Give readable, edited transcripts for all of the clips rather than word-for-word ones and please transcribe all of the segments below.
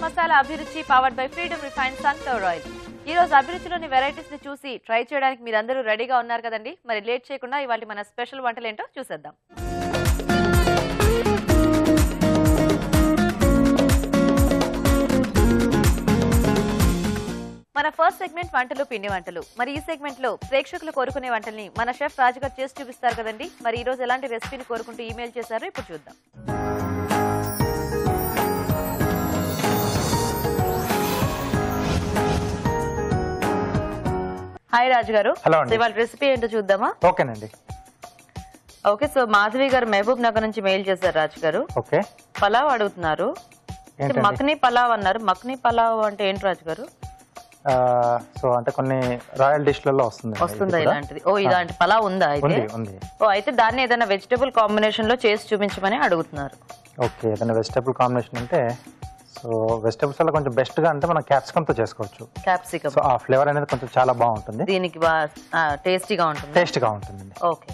మసాలా అభిరుచి powered by freedom refined sunflower oil. ఈ రోజు అభిరుచిలోని వెరైటీస్ ని చూసి ట్రై చేయడానికి మీరందరూ రెడీగా ఉన్నారు కదండి. మరి లేట్ చేయకుండా ఇవాళ మన స్పెషల్ వంటలు ఏంటో చూసేద్దాం. మన ఫస్ట్ సెగ్మెంట్ వంటలు పిండి వంటలు. మరి ఈ సెగ్మెంట్ లో ప్రేక్షకులు కోరుకునే వంటల్ని మన షెఫ్ రాజు గారు చేసి చూపిస్తారు కదండి. మరి ఈ రోజు ఎలాంటి రెసిపీని కోరుకుంటూ ఈమెయిల్ చేశారో ఇప్పుడు చూద్దాం. హాయ్ రాజు గారు, ఇవాళ రెసిపీ ఏంటో చూద్దామా? ఓకేనండి. ఓకే, సో మాధవి గారు మహబూబ్ నగర్ నుంచి మెయిల్ చేశారు రాజు గారు. ఓకే, పలావ్ అడుగుతున్నారు. మక్నీ పలావ్ అన్నారు. మక్నీ పలావ్ అంటే ఏంటి రాజు గారు? సో అంటే కొన్ని రాయల్ డిష్లలో వస్తుందా ఇలాంటిది? ఓ, ఇలాంటి పలావ్ ఉందా? అయితే ఓ, అయితే దాన్ని ఏదైనా వెజిటబుల్ కాంబినేషన్ లో చేసి చూపించమని అడుగుతున్నారు. ఓకే, ఏదైనా వెజిటబుల్ కాంబినేషన్ అంటే సో వెజిటబుల్స్ లో కొంచెం బెస్ట్ గా అంటే మనం క్యాప్సికమ్ తో చేసుకోవచ్చు. క్యాప్సికమ్, సో ఆ ఫ్లేవర్ అనేది కొంచెం చాలా బాగుంటుంది, దీనికి టేస్టీగా ఉంటుంది. ఓకే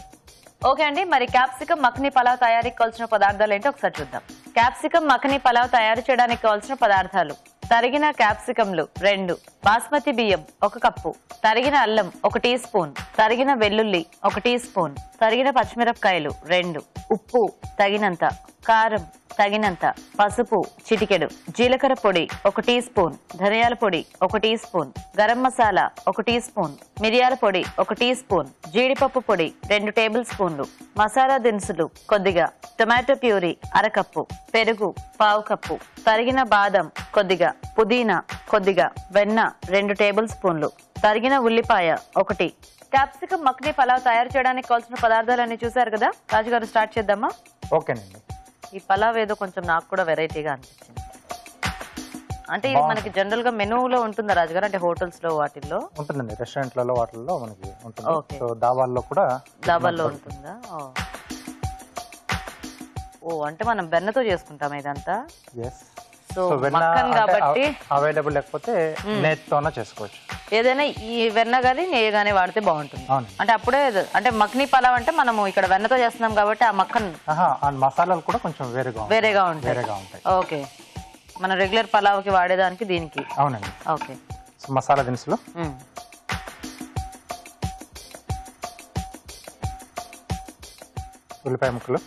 ఓకే అండి, మరి క్యాప్సికమ్ మఖనీ పలావ్ తయారీకి కావాల్సిన పదార్థాలు ఏంటో ఒకసారి చూద్దాం. క్యాప్సికమ్ మఖనీ పలావ్ తయారు చేయడానికి కావాల్సిన పదార్థాలు: తరిగిన క్యాప్సికమ్లు 2, బాస్మతి బియ్యం 1 కప్పు, తరిగిన అల్లం 1 టీ స్పూన్, తరిగిన వెల్లుల్లి 1 టీ స్పూన్, తరిగిన పచ్చిమిరపకాయలు 2, ఉప్పు తగినంత, కారం తగినంత, పసుపు చిటికెడు, జీలకర్ర పొడి 1 టీ స్పూన్, ధనియాల పొడి 1 teaspoon, garam masala 1 teaspoon, మిరియాల పొడి 1 టీ స్పూన్, జీడిపప్పు పొడి 2 టేబుల్ స్పూన్లు, మసాలా దినుసులు కొద్దిగా, టొమాటో ప్యూరీ 1/2 కప్పు, పెరుగు 1/2 కప్పు, తరిగిన బాదం కొద్దిగా, పుదీనా కొద్దిగా, వెన్న 2 టేబుల్ స్పూన్లు, తరిగిన ఉల్లిపాయ 1. క్యాప్సికమ్ మఖనీ పలావ్ తయారు చేయడానికి కావాల్సిన పదార్థాలన్నీ చూసారు కదా రాజుగారు, స్టార్ట్ చేద్దామా? ఓకేనండి. ఈ పలావ్ ఏదో కొంచెం నాకు కూడా వెరైటీగా అనిపించింది. అంటే ఇది మనకి జనరల్ గా మెనూలో ఉంటుందా రాజుగారు? అంటే హోటల్స్ లో వాటిల్లో ఉంటుందండి, రెస్టారెంట్లలో వాటిల్లో మనకి ఉంటుంది. సో దాబాల్లో కూడా ఉంటుందా? ఓ, అంటే మనం వెన్నతో చేసుకుంటాం ఇదంతా. సో మక్కన్ కాబట్టి అవైలబుల్, లేకపోతే నేతితోనే చేసుకోవచ్చు. ఏదైనా ఈ వెన్న గానీ నెయ్యి గానీ వాడితే బాగుంటుంది. అంటే అప్పుడే, అంటే మఖనీ పలావ్ అంటే మనము ఇక్కడ వెన్నతో చేస్తున్నాం కాబట్టి ఆ మక్కన్ మసాలాలు కూడా కొంచెం వేరేగా ఉంటాయి. ఓకే, మన రెగ్యులర్ పలావ్ కి వాడేదానికి దీనికి. అవునండి. ఓకే, సో మసాలా దినుసులు: ఉల్లిపాయ ముక్కలు,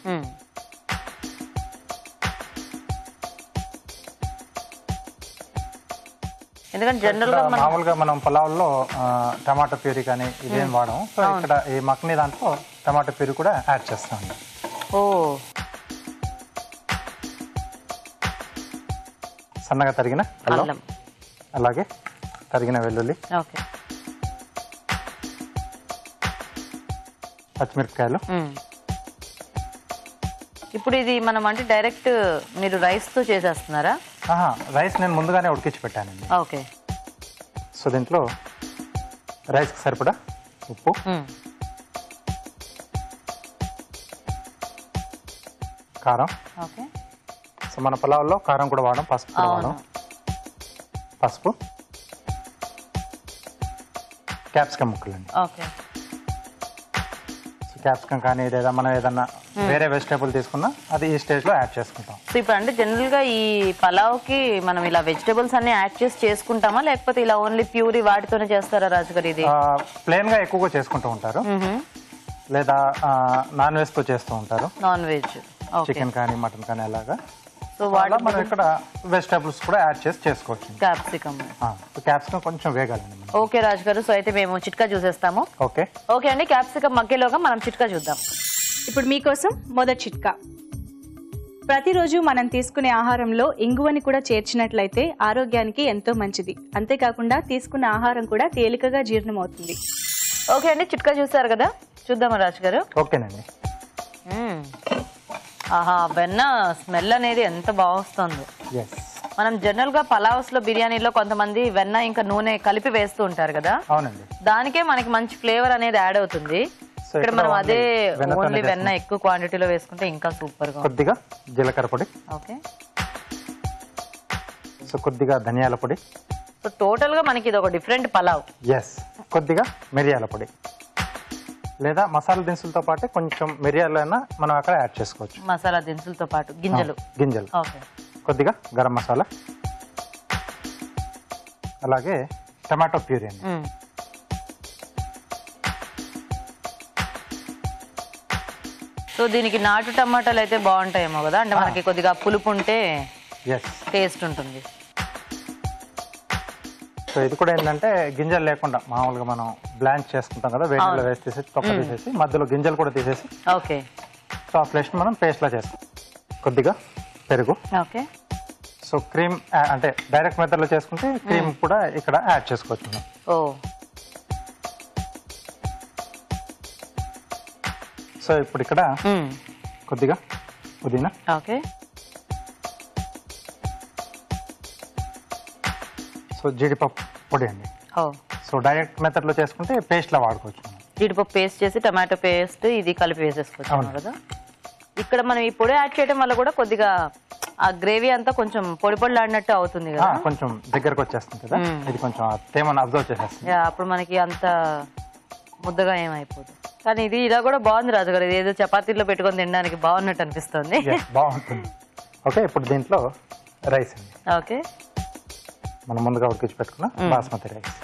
ఎందుకంటే జనరల్ గా మామూలుగా మనం పలావ్లో టమాటా ప్యూరీ కానీ ఇదేం వాడము. సో ఇక్కడ ఈ మఖనీ దాంట్లో టమాటా ప్యూరీ కూడా యాడ్ చేస్తాం. ఓ, సన్నగా తరిగిన అల్లం, అలాగే తరిగిన వెల్లుల్లి, పచ్చిమిరపకాయలు. ఇప్పుడు ఇది మనం అంటే డైరెక్ట్ మీరు రైస్ తో చేసేస్తున్నారా? రైస్ నేను ముందుగానే ఉడికించి పెట్టానండి. ఓకే, సో దీంట్లో రైస్కి సరిపడా ఉప్పు, కారం. ఓకే, సో మన పలావ్లో కారం కూడా వాడడం, పసుపు కూడా వాడడం. పసుపు, క్యాప్సికమ్ ముక్కలండి. ఓకే, క్యాప్సికమ్ కానీ లేదా మనం ఏదన్నా వేరే వెజిటేబుల్ తీసుకున్నా అది ఈ స్టేజ్ లో యాడ్ చేసుకుంటాం. సో ఇప్పుడు అంటే జనరల్ గా ఈ పలావ్ కి మనం ఇలా వెజిటేబుల్స్ అన్ని యాడ్ చేసి చేసుకుంటామా, లేకపోతే ఇలా ఓన్లీ ప్యూరీ వాటితోనే చేస్తారా రాజుగారు? ఇది ప్లేన్ గా ఎక్కువగా చేసుకుంటూ ఉంటారు, లేదా నాన్ వెజ్ తో చేస్తూ ఉంటారు. నాన్ వెజ్, చికెన్ కానీ మటన్ కానీ అలాగా. సో వాళ్ళ మనం ఇక్కడ వెజిటేబుల్స్ కూడా యాడ్ చేసి చేసుకోవచ్చు. క్యాప్సికమ్ కొంచెం వేగాలండి. ఓకే రాజు గారు, సో అయితే మేము చిట్కా చూసేస్తాము. ఓకే ఓకే అండి, క్యాప్సికమ్ మగ్గేలోగా మనం చిట్కా చూద్దాం. ఇప్పుడు మీకోసం మొదటి చిట్కా. ప్రతిరోజు మనం తీసుకునే ఆహారంలో ఇంగువని కూడా చేర్చినట్లయితే ఆరోగ్యానికి ఎంతో మంచిది. అంతేకాకుండా తీసుకున్న ఆహారం కూడా తేలికగా జీర్ణమవుతుంది. ఓకే అండి, చిట్కా చూసారు కదా, చూద్దామా రాజు గారు? ఓకేనండి. ఆహా, వెన్న స్మెల్ అనేది ఎంత బాగుందో. మనం జనరల్ గా పలావ్స్ లో, బిర్యానీలో కొంతమంది వెన్న ఇంకా నూనె కలిపి వేస్తూ ఉంటారు కదా. అవునండి, దానికే మనకి మంచి ఫ్లేవర్ అనేది యాడ్ అవుతుంది. ఇక్కడ మనం అదే ఓన్లీ వెన్న ఎక్కువ క్వాంటిటీలో వేసుకుంటే ఇంకా సూపర్ గా. కొద్దిగా జీలకర్ర పొడి, ఓకే, సో కొద్దిగా ధనియాల పొడి. సో టోటల్ గా మనకి ఇది ఒక డిఫరెంట్ పలావ్. కొద్దిగా మిరియాల పొడి, లేదా మసాలా దినుసులతో పాటు కొంచెం మిరియాలైనా మనం అక్కడ యాడ్ చేసుకోవచ్చు. మసాలా దినుసులతో పాటు గింజలు. కొద్దిగా గరం మసాలా, అలాగే టమాటో ప్యూరీ అండి. సో దీనికి నాటు టమాటాలు అయితే బాగుంటాయేమో కదా, అంటే మనకి కొద్దిగా పులుపు ఉంటే టేస్ట్ ఉంటుంది. సో ఇది కూడా ఏంటంటే గింజలు లేకుండా మామూలుగా మనం బ్లాంచ్ చేసుకుంటాం కదా, వేడిలో వేసి తీసేసి తొక్క తీసేసి మధ్యలో గింజలు కూడా తీసేసి ఓకే. సో ఆ ఫ్లెష్ మనం పేస్ట్ లా చేస్తాం. కొద్దిగా పెరుగు. ఓకే. సో క్రీమ్ అంటే డైరెక్ట్ మెథడ్ లో చేసుకుంటే క్రీమ్ కూడా ఇక్కడ యాడ్ చేసుకోవచ్చు. ఓ సో ఇప్పుడు ఇక్కడ కొద్దిగా పుదీనా. ఓకే. సో జీడిపప్పు పొడి అండి. సో డైరెక్ట్ మెథడ్ లో చేసుకుంటే పేస్ట్ లా వాడుకోవచ్చు. జీడిపప్పు పేస్ట్ చేసి టమాటో పేస్ట్ ఇది కలిపి వేసేసుకోవచ్చు కదా. ఇక్కడ మనం ఈ పొడి యాడ్ చేయడం వల్ల కూడా కొద్దిగా ఆ గ్రేవీ అంతా కొంచెం పొడి పొడిలాడినట్టు అవుతుంది కదా, కొంచెం దగ్గరకు వచ్చేస్తుంది కదా, ఇది కొంచెం తేమను అబ్జర్వ్ చేసేస్తుంది. అప్పుడు మనకి అంత ముద్దగా ఏమైపోదు. కానీ ఇది ఇలా కూడా బాగుంది రాజు గారు, ఇది ఏదో చపాతీలో పెట్టుకొని తినడానికి బాగున్నట్టు అనిపిస్తుంది. బాగుంటుంది. ఓకే, ఇప్పుడు దీంట్లో రైస్ అండి. ఓకే. మనం ముందుగా ఉడికించి పెట్టుకున్న బాస్మతి రైస్.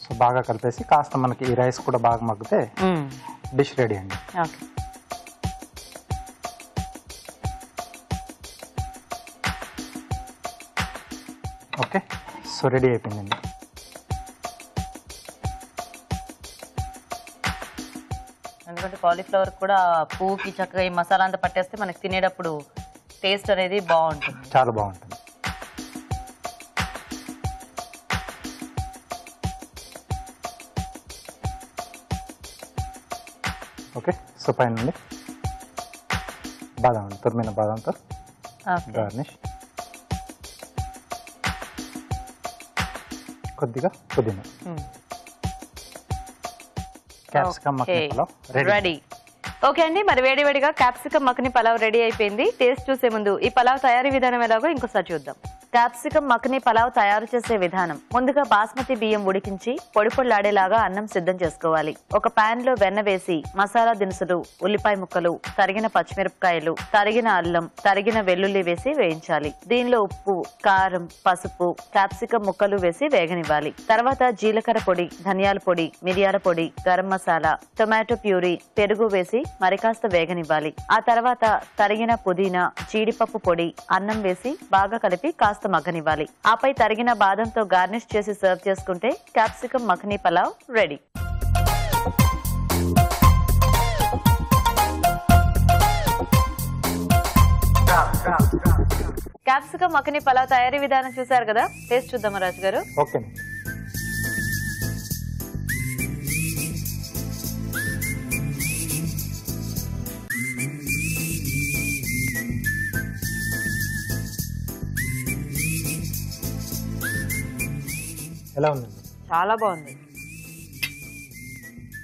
సో బాగా కలిపేసి కాస్త మనకి ఈ రైస్ కూడా బాగా మగ్గితే డిష్ రెడీ అండి. ఓకే. ఓకే, సో రెడీ అయిపోయిందండి. ఎందుకంటే కాలీఫ్లవర్ కూడా పువ్వుకి చక్కగా ఈ మసాలా అంతా పట్టేస్తే మనకి తినేటప్పుడు టేస్ట్ అనేది బాగుంటుంది, చాలా బాగుంటుంది. ఓకే, సో పైన నుండి బాదం, తురిమిన బాదంతో గార్నిష్. కొద్దిగా పుదీనా. Capsicum makhni pulao ready. Okay అండి, మరి వేడివేడిగా క్యాప్సికమ్ మక్ని పలావ్ రెడీ అయిపోయింది. టేస్ట్ చూసే ముందు ఈ పలావ్ తయారీ విధానం ఎలాగో ఇంకోసారి చూద్దాం. క్యాప్సికమ్ మక్ని పలావ్ తయారు చేసే విధానం. ముందుగా బాస్మతి బియ్యం ఉడికించి పొడి పొడిలాడేలాగా అన్నం సిద్ధం చేసుకోవాలి. ఒక పాన్ లో వెన్న వేసి మసాలా దినుసులు, ఉల్లిపాయ ముక్కలు, తరిగిన పచ్చిమిరపకాయలు, తరిగిన అల్లం, తరిగిన వెల్లుల్లి వేసి వేయించాలి. దీనిలో ఉప్పు, కారం, పసుపు, క్యాప్సికమ్ ముక్కలు వేసి వేగనివ్వాలి. తర్వాత జీలకర్ర పొడి, ధనియాల పొడి, మిరియాల పొడి, గరం మసాలా, టొమాటో ప్యూరీ, పెరుగు వేసి మరికాస్త వేగనివ్వాలి. ఆ తర్వాత తరిగిన పుదీనా, జీడిపప్పు పొడి, అన్నం వేసి బాగా కలిపి కాస్త మగ్గనివ్వాలి. ఆపై తరిగిన బాదంతో గార్నిష్ చేసి సర్వ్ చేసుకుంటే capsicum makhni pulao ready. Capsicum makhni pulao తయారీ విధానం చూసారు కదా, టేస్ట్ చూద్దామా రాజు గారు? ఓకే. ఎలా ఉందండి? చాలా బాగుంది.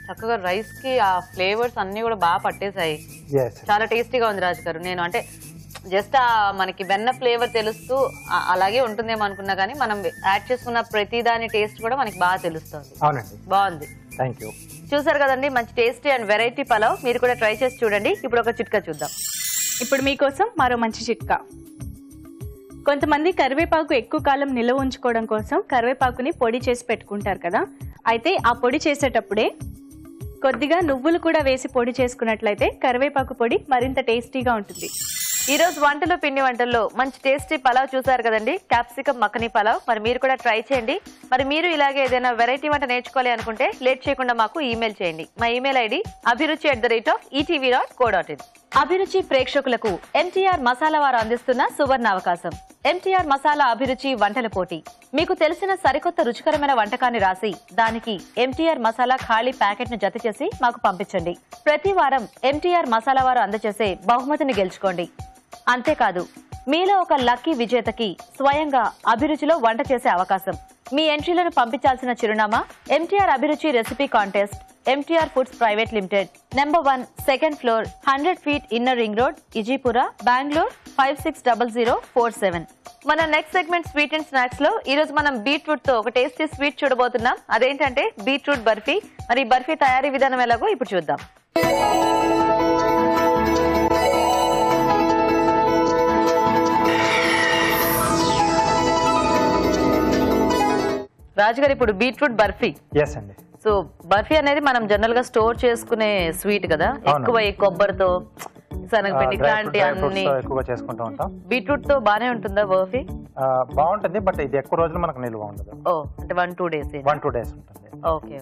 చక్కగా రైస్ కి ఆ ఫ్లేవర్స్ అన్ని కూడా బాగా పట్టేశాయి. చాలా టేస్టీగా ఉంది రాజు గారు. నేను అంటే జస్ట్ మనకి వెన్న ఫ్లేవర్ తెలుస్తూ అలాగే ఉంటుందేమో అనుకున్నా, కానీ మనం యాడ్ చేసుకున్న ప్రతి దాని టేస్ట్ కూడా మనకి బాగా తెలుస్తుంది. అవునండి, బాగుంది. Thank you. చూసారు కదండి, మంచి టేస్టీ అండ్ వెరైటీ పలావ్. మీరు కూడా ట్రై చేసి చూడండి. ఇప్పుడు ఒక చిట్కా చూద్దాం. ఇప్పుడు మీకోసం మరో మంచి చిట్కా. కొంతమంది కరివేపాకు ఎక్కువ కాలం నిల్వ ఉంచుకోవడం కోసం కరివేపాకుని పొడి చేసి పెట్టుకుంటారు కదా. అయితే ఆ పొడి చేసేటప్పుడే కొద్దిగా నువ్వులు కూడా వేసి పొడి చేసుకున్నట్లయితే కరివేపాకు పొడి మరింత టేస్టీగా ఉంటుంది. ఈ రోజు వంటలు పిండి వంటల్లో మంచి టేస్టీ పలావ్ చూసారు కదండి, క్యాప్సికమ్ మక్ని పలావ్. మరి మీరు కూడా ట్రై చేయండి. మరి మీరు ఇలాగే ఏదైనా వెరైటీ వంట నేర్చుకోవాలి అనుకుంటే లేట్ చేయకుండా మాకు ఈమెయిల్ చేయండి. మా ఈమెయిల్ ఐడి abhiruchi@etv.co.in. అభిరుచి ప్రేక్షకులకు ఎంటీఆర్ మసాలా వారు అందిస్తున్న సువర్ణ అవకాశం. ఎంటీఆర్ మసాలా అభిరుచి వంటల పోటీ. మీకు తెలిసిన సరికొత్త రుచికరమైన వంటకాన్ని రాసి దానికి ఎంటీఆర్ మసాలా ఖాళీ ప్యాకెట్ ను జత చేసి మాకు పంపించండి. ప్రతి వారం ఎంటీఆర్ మసాలా వారు అందజేసే బహుమతిని గెలుచుకోండి. అంతేకాదు, మీలో ఒక లక్కీ విజేతకి స్వయంగా అభిరుచిలో వంట చేసే అవకాశం. మీ ఎంట్రీలను పంపించాల్సిన చిరునామా MTR Abhiruchi recipe contest, MTR foods private limited, number 1, second floor, 100 feet inner ring road, Ejipura, Bengaluru 560047. మన next segment sweet and snacks లో ఈ రోజు మనం బీట్రూట్ తో ఒక టేస్టీ స్వీట్ చూడబోతున్నాం. అదేంటంటే బీట్రూట్ బర్ఫీ. మరి బర్ఫీ తయారీ విధానం ఎలాగో ఇప్పుడు చూద్దాం. రాజు గారు ఇప్పుడు బీట్రూట్ బర్ఫీ. ఎస్ అండి. సో బర్ఫీ అనేది మనం జనరల్ గా స్టోర్ చేసుకునే స్వీట్ కదా, ఎక్కువ కొబ్బరితో శనగపిండి ఇట్లాంటి అన్ని ఎక్కువగా చేసుకుంటూ ఉంటాం. బీట్రూట్ తో బానే ఉంటుందా బర్ఫీ? బాగుంటుంది, బట్ ఇది ఎక్కువ రోజులు మనకు నిల్వ ఉండదు. అంటే 1-2 days. 1-2 days ఉంటుంది. ఓకే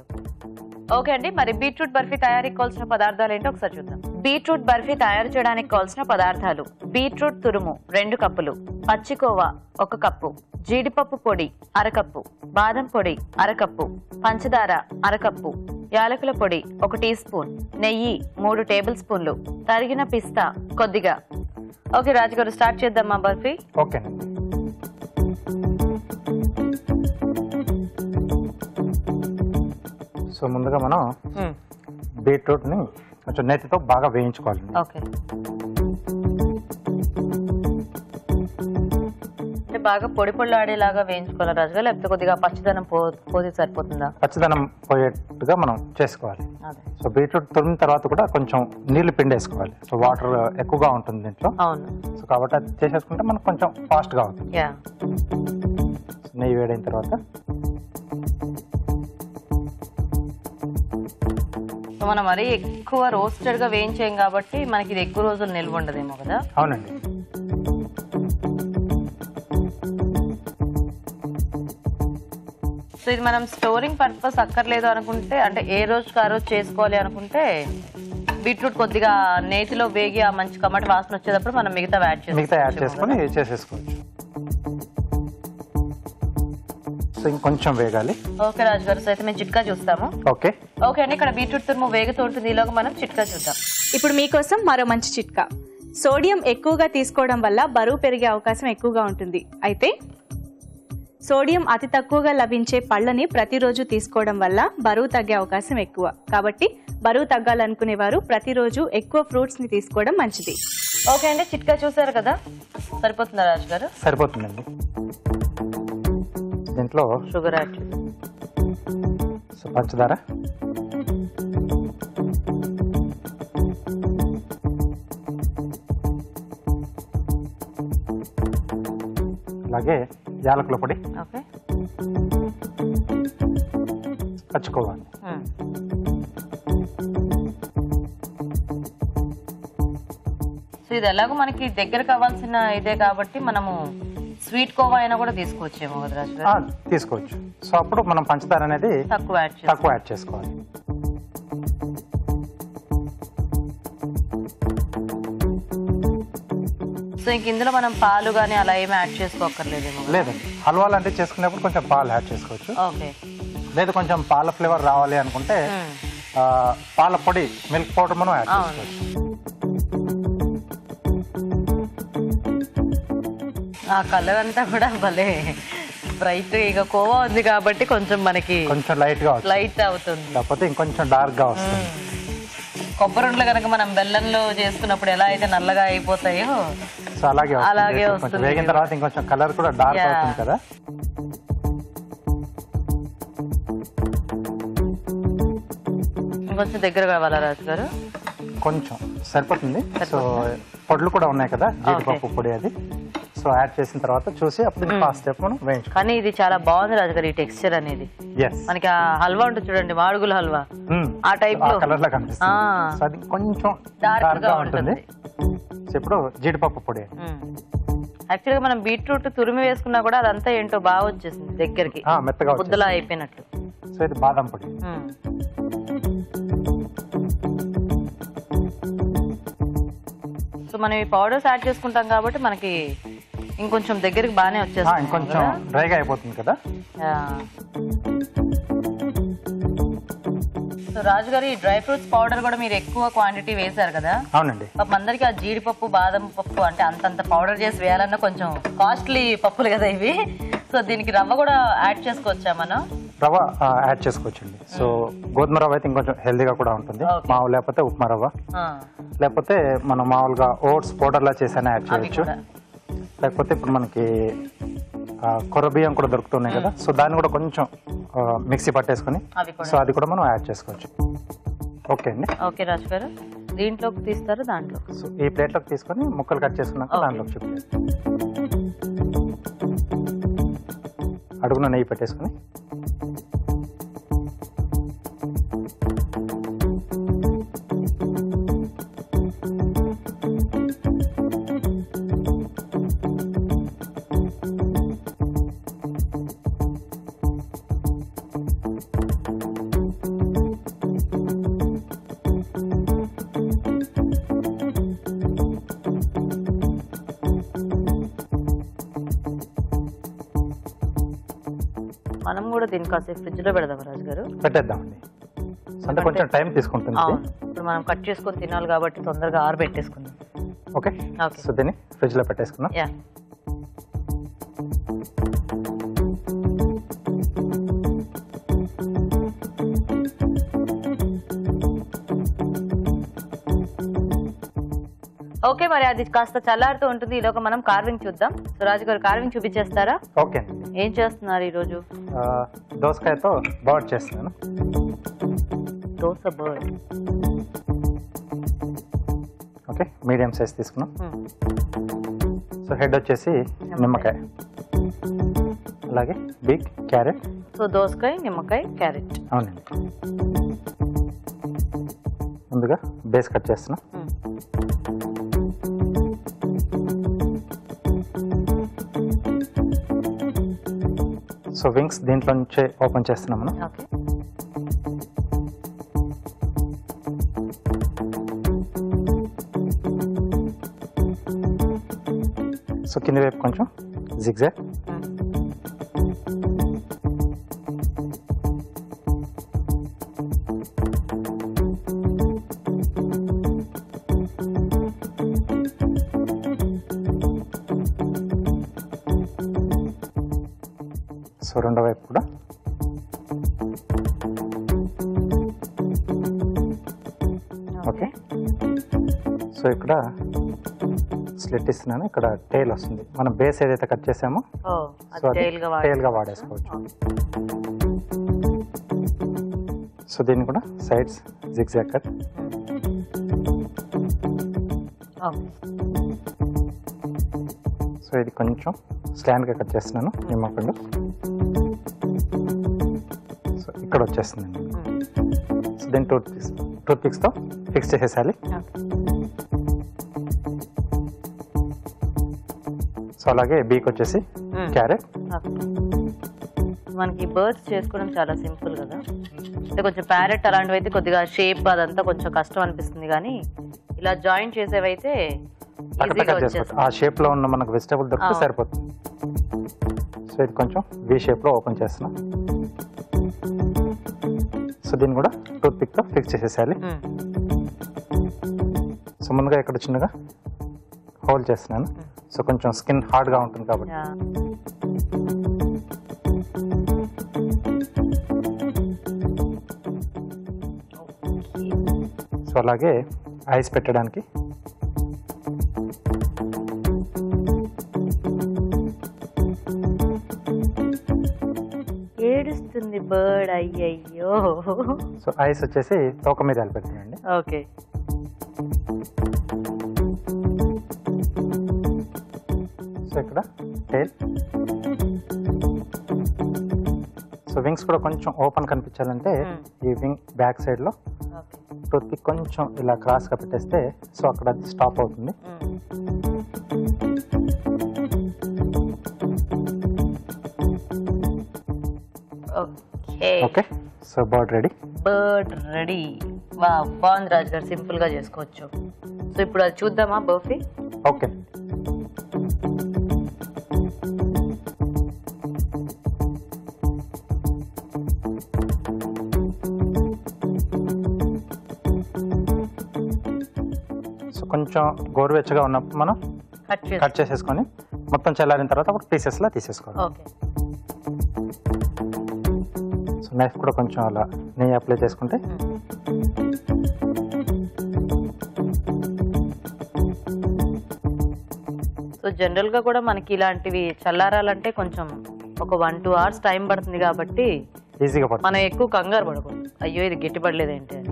ఓకే అండి. మరి బీట్రూట్ బర్ఫీ తయారీకి కావాల్సిన పదార్థాలు ఏంటో ఒకసారి చూద్దాం. బీట్రూట్ బర్ఫీ తయారు చేయడానికి కావాల్సిన పదార్థాలు: బీట్రూట్ తురుము 2 కప్పులు, పచ్చికోవా 1 కప్పు, జీడిపప్పు పొడి 1/2 కప్పు, బాదం పొడి 1/2 కప్పు, పంచదార 1/2 కప్పు, యాలకుల పొడి 1 టీ స్పూన్, నెయ్యి 3 టేబుల్ స్పూన్లు, తరిగిన పిస్తా కొద్దిగా. ఓకే రాజు గారు, స్టార్ట్ చేద్దామా బర్ఫీ? ఓకేనండి. సో ముందుగా మనం బీట్రూట్ ని కొంచెం నేతితో బాగా వేయించుకోవాలి. ఓకే. అంటే బాగా పొడి పొడిలాడేలాగా వేయించుకోవాలి రాజు గారు, లేకపోతే కొద్దిగా పచ్చిదనం పోతే సరిపోతుందా? పచ్చిదనం పోయేట్టుగా మనం చేసుకోవాలి. సో బీట్రూట్ తురిమిన తర్వాత కూడా కొంచెం నీళ్లు పిండేసుకోవాలి. సో వాటర్ ఎక్కువగా ఉంటుంది దీంట్లో. అవును. సో కాబట్టి అది చేసేసుకుంటే మనకు కొంచెం ఫాస్ట్ గా అవుతుంది. నెయ్యి వేడైన తర్వాత మనం మరీ ఎక్కువ రోస్టెడ్ గా వేయించాం కాబట్టి మనకి ఇది ఎక్కువ రోజులు నిల్వ ఉండదేమో కదా? అవునండి. సో ఇది మనం స్టోరింగ్ పర్పస్ అక్కర్లేదు అనుకుంటే, అంటే ఏ రోజుకి ఆ రోజు చేసుకోవాలి అనుకుంటే బీట్రూట్ కొద్దిగా నేతిలో వేగి ఆ మంచి కమ్మటి వాసన వచ్చేటప్పుడు మనం మిగతా యాడ్ చేసుకొని చేసేసుకోవచ్చు. సో ఇంకొంచెం వేగాలి. ఓకే రాజు గారు, సో అయితే మేము చిట్కా చూస్తాము. ఓకే ఓకే అండి. ఇక్కడ బీట్రూట్ తురుము వేగుతూ ఉంటుంది, ఈలోగా మనం చిట్కా చూద్దాం. ఇప్పుడు మీకోసం మరో మంచి చిట్కా. సోడియం ఎక్కువగా తీసుకోవడం వల్ల బరువు పెరిగే అవకాశం ఎక్కువగా ఉంటుంది. అయితే సోడియం అతి తక్కువగా లభించే పళ్ళని ప్రతిరోజు తీసుకోవడం వల్ల బరువు తగ్గే అవకాశం ఎక్కువ. కాబట్టి బరువు తగ్గాలనుకునేవారు ప్రతిరోజు ఎక్కువ ఫ్రూట్స్ ని తీసుకోవడం మంచిది. ఓకే అండి, చిట్కా చూసారు కదా, సరిపోతుందా రాజు గారు? సరిపోతుందండి. దీంట్లో షుగర్ యాడ్ పంచదార, అలాగే యాలకుల పొడి, పచ్చుకోవాలి. సో ఇది ఎలాగో మనకి దగ్గర కావాల్సిన ఇదే కాబట్టి మనము స్వీట్ కోవా అయినా కూడా తీసుకోవచ్చేమో కదా రాజు గారు? తీసుకోవచ్చు. సో అప్పుడు మనం పంచదార అనేది తక్కువ యాడ్ చేసుకోవాలి. సో ఇంక ఇందులో మనం పాలు గానీ అలా ఏమి యాడ్ చేసుకోక్కర్లేదేమో? లేదండి, హల్వా లాంటివి చేసుకునేప్పుడు కొంచెం పాలు యాడ్ చేసుకోవచ్చు. ఓకే. లేదు కొంచెం పాల ఫ్లేవర్ రావాలి అనుకుంటే పాల పొడి, మిల్క్ పౌడర్ మనం యాడ్ చేసుకోవచ్చు. ఆ కలర్ అంతా కూడా భలే బ్రైట్. ఇక కోవా ఉంది కాబట్టి కొంచెం మనకి కొంచెం లైట్ అవుతుంది, కాకపోతే ఇంకొంచెం డార్క్ గా వస్తుంది. కొబ్బరి ఉండలు కనుక మనం బెల్లంలో చేసుకున్నప్పుడు ఎలా అయితే నల్లగా అయిపోతాయో సో అలాగే వస్తుంది. వేగిన తర్వాత ఇంకొంచెం కలర్ కూడా డార్క్ అవుతుంది కదా. ఇంకొంచెం దగ్గర కావాలా రాజు గారు? కొంచెం సరిపోతుంది. సో పొడులు కూడా ఉన్నాయి కదా, జీడిపప్పు పొడి, అది సో యాడ్ చేసిన తర్వాత చూసి అప్పుడు ఫాస్ట్ స్టెప్ మనం వేయించుకోవాలి. కానీ ఇది చాలా బాగుంది రాజు గారు, ఈ టెక్స్చర్ అనేది. మనకి ఆ హల్వా ఉంటుంది చూడండి, మాడుగుల హల్వా, ఆ టైప్ లో కలర్ లా కనిపిస్తుంది. సో అది కొంచెం డార్క్ గా ఉంటుంది. సో ఇప్పుడు జీడిపప్పు పొడి. యాక్చువల్ గా మనం బీట్రూట్ తురిమి వేసుకున్నా కూడా అదంతా ఏంటో బాగా వచ్చేసింది దగ్గరికి, మెత్తగా ముద్దలా అయిపోయినట్టు. సో ఇది బాదం పొడి. సో మనం ఈ పౌడర్స్ యాడ్ చేసుకుంటాం కాబట్టి మనకి ఇంకొంచెం దగ్గరికి బాగానే వచ్చేస్తుంది, ఇంకొంచెం డ్రైగా అయిపోతుంది కదా. సో రాజు గారు, ఈ డ్రై ఫ్రూట్స్ పౌడర్ కూడా మీరు ఎక్కువ క్వాంటిటీ వేశారు కదా? అవునండి. పాపం అందరికి ఆ జీడిపప్పు, బాదం పప్పు అంటే అంతంత పౌడర్ చేసి వేయాలన్నా కొంచెం కాస్ట్లీ పప్పులు కదా ఇవి. సో దీనికి రవ్వ కూడా యాడ్ చేసుకోవచ్చా మనం? రవ్వ యాడ్ చేసుకోవచ్చండి. సో గోధుమ రవ్వ అయితే ఇంకొంచెం హెల్దీగా కూడా ఉంటుంది. మావు లేకపోతే ఉప్మా రవ్వ, లేకపోతే మనం మామూలుగా ఓట్స్ పౌడర్ లా చేసి యాడ్ చేయొచ్చు. లేకపోతే ఇప్పుడు మనకి కొర్ర బియ్యం కూడా దొరుకుతున్నాయి కదా, సో దాన్ని కూడా కొంచెం మిక్సీ పట్టేసుకుని సో అది కూడా మనం యాడ్ చేసుకోవచ్చు. ఓకే అండి. ఓకే రాజు గారు, దీంట్లోకి తీస్తారు, దాంట్లో సో ఈ ప్లేట్లోకి తీసుకొని ముక్కలు కట్ చేసుకున్నాక దాంట్లోకి చూపించారు. అడుగున నెయ్యి పెట్టేసుకుని మనం కూడా దీన్ని కాసేపు ఫ్రిడ్జ్ లో పెడదాం రాజు గారు. పెట్టేద్దామండి. అంటే కొంచెం టైం తీసుకుంటుంది. ఇప్పుడు మనం కట్ చేసుకొని తినాలి కాబట్టి తొందరగా ఆరబెట్టేసుకుందాం. ఓకే, సో దీన్ని ఫ్రిడ్జ్ లో పెట్టేసుకుందాం. Yeah, okay. మరి అది కాస్త చల్లారుతూ ఉంటుంది. ఈలోగా మనం కార్వింగ్ చూద్దాం. సో రాజు గారు కార్వింగ్ చూపించేస్తారా? ఓకే. ఏం చేస్తున్నారు ఈరోజు? దోసకాయతో బర్డ్ చేస్తున్నాను. Dosa bird. Okay, medium size తీసుకున్నాం. సో హెడ్ వచ్చేసి నిమ్మకాయ, అలాగే బిగ్ క్యారెట్. సో దోసకాయ, నిమ్మకాయ, క్యారెట్. అవునండి. ముందుగా బేస్ కట్ చేస్తున్నాం. సో వింగ్స్ దీంట్లో నుంచే ఓపెన్ చేస్తున్నాం మనం. ఓకే. సో కింది వైపు కొంచెం జిగ్జాగ్. సో రెండో వైపు కూడా. ఓకే. సో ఇక్కడ స్లిట్ ఇస్తున్నాను. ఇక్కడ టైల్ వస్తుంది. మనం బేస్ ఏదైతే కట్ చేసామో సో అది టైల్ గా వాడేసుకోవచ్చు. సో దీన్ని కూడా సైడ్స్ జిగ్జాగ్ కట్. సో ఇది కొంచెం స్లాండ్ గా కట్ చేస్తున్నాను నిమ్మపండు. సో ఇక్కడ వచ్చేస్తుందండి. సో దీన్ని టూత్ పిక్స్ తో ఫిక్స్ చేసేసాలి. సో అలాగే బీక్ వచ్చేసి క్యారెట్. మనకి బర్డ్స్ చేసుకోవడం చాలా సింపుల్ కదా. అంటే కొంచెం ప్యారెట్ అలాంటివి అయితే కొద్దిగా షేప్ అదంతా కొంచెం కష్టం అనిపిస్తుంది, కానీ ఇలా జాయింట్ చేసేవైతే ఆ షేప్ లో ఉన్న మనకు వెజిటబుల్ దొరికితే సరిపోతుంది. సో ఇది కొంచెం వి షేప్ లో ఓపెన్ చేస్తున్నాం. సో దీన్ని కూడా టూత్ పిక్ తో ఫిక్స్ చేసేసాలి. సో ముందుగా ఇక్కడ చిన్నగా హోల్డ్ చేస్తున్నాను. సో కొంచెం స్కిన్ హార్డ్ గా ఉంటుంది కాబట్టి. సో అలాగే ఐస్ పెట్టడానికి ఏడుస్తుంది బర్డ్. అయ్యయ్యో. సో ఐస్ వచ్చేసి తోక మీద పెడుతున్నాండి. ఓకే. సో ఇక్కడ టైల్. సో వింగ్స్ కూడా కొంచెం ఓపెన్ కనిపించాలంటే ఈ వింగ్ బ్యాక్ సైడ్ లో టూత్ పిక్ కొంచెం ఇలా క్రాస్ గా పెట్టేస్తే సో అక్కడ అది స్టాప్ అవుతుంది. Okay. So bird ready. Bird ready. వా, బాగుంది రాజు గారు. సింపుల్ గా చేసుకోవచ్చు. సో ఇప్పుడు అది చూద్దామా బర్ఫీ? ఓకే. సో కొంచెం గోరువెచ్చగా ఉన్నప్పుడు మనం కట్ చేసేసుకొని మొత్తం చల్లారిన తర్వాత అప్పుడు పీసెస్ లా తీసేసుకోవాలి. ఓకే. సో నైఫ్ కూడా కొంచెం అలా నెయ్యి అప్లై చేసుకుంటే సో జనరల్ గా కూడా మనకి ఇలాంటివి చల్లారాలంటే కొంచెం ఒక 1-2 hours టైం పడుతుంది కాబట్టి ఈజీగా మనం ఎక్కువ కంగారు పడకూడదు. అయ్యో ఇది గట్టిపడలేదేంటి అని.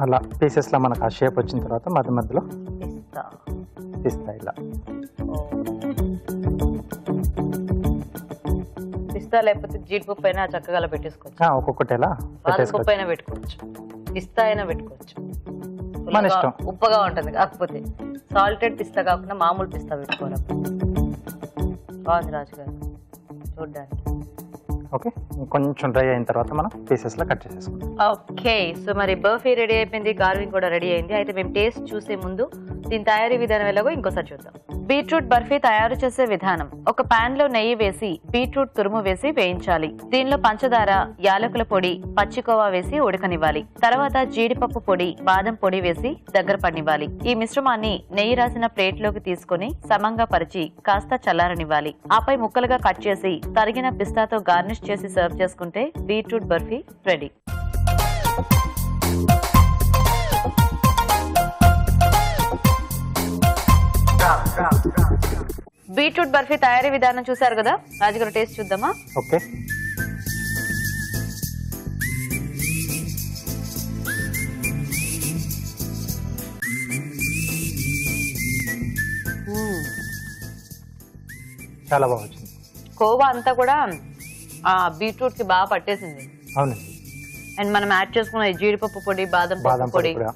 అలా పీసెస్ లా మనకు ఆ షేప్ వచ్చిన తర్వాత మధ్య మధ్యలో పిస్తా ఇలా. పిస్తా లేకపోతే జీడిపప్పు అయినా చక్కగా పెట్టేసుకోవచ్చు. ఒక్కొక్కటి ఎలా బాదపప్పు అయినా పెట్టుకోవచ్చు, పిస్తా అయినా పెట్టుకోవచ్చు. మన ఇష్టం. ఉప్పగా ఉంటుంది కాకపోతే సాల్టెడ్ పిస్తా కాకుండా మామూలు పిస్తా పెట్టుకోవాలి. బాగుంది రాజు గారు చూడ్డానికి. ఓకే, కొంచెం డ్రై అయిన తర్వాత మనం పీసెస్ లా కట్ చేసేసుకుంటాం. ఓకే, సో మరి బర్ఫీ రెడీ అయిపోయింది, కార్వింగ్ కూడా రెడీ అయింది. అయితే మేము టేస్ట్ చూసే ముందు దీని తయారీ విధానం ఎలాగో ఇంకోసారి చూద్దాం. బీట్రూట్ బర్ఫీ తయారు చేసే విధానం: ఒక పాన్ లో నెయ్యి వేసి బీట్రూట్ తురుము వేసి వేయించాలి. దీనిలో పంచదార, యాలకుల పొడి, పచ్చికోవా వేసి ఉడకనివ్వాలి. తర్వాత జీడిపప్పు పొడి, బాదం పొడి వేసి దగ్గర పడినివ్వాలి. ఈ మిశ్రమాన్ని నెయ్యి రాసిన ప్లేట్ లోకి తీసుకుని సమంగా పరిచి కాస్త చల్లారనివ్వాలి. ఆపై ముక్కలుగా కట్ చేసి తరిగిన పిస్తాతో గార్నిష్ చేసి సర్వ్ చేసుకుంటే beetroot barfi ready. Beetroot barfi తయారీ విధానం చూసారు కదా, రాజుగారు టేస్ట్ చూద్దామా? ఓకే, చాలా బాగా వచ్చింది. కోవా అంతా కూడా ఆ బీట్రూట్ కి బాగా పట్టేసింది. అవునండి. అండ్ మనం యాడ్ చేసుకున్న జీడిపప్పు పొడి, బాదం పొడి, కూడా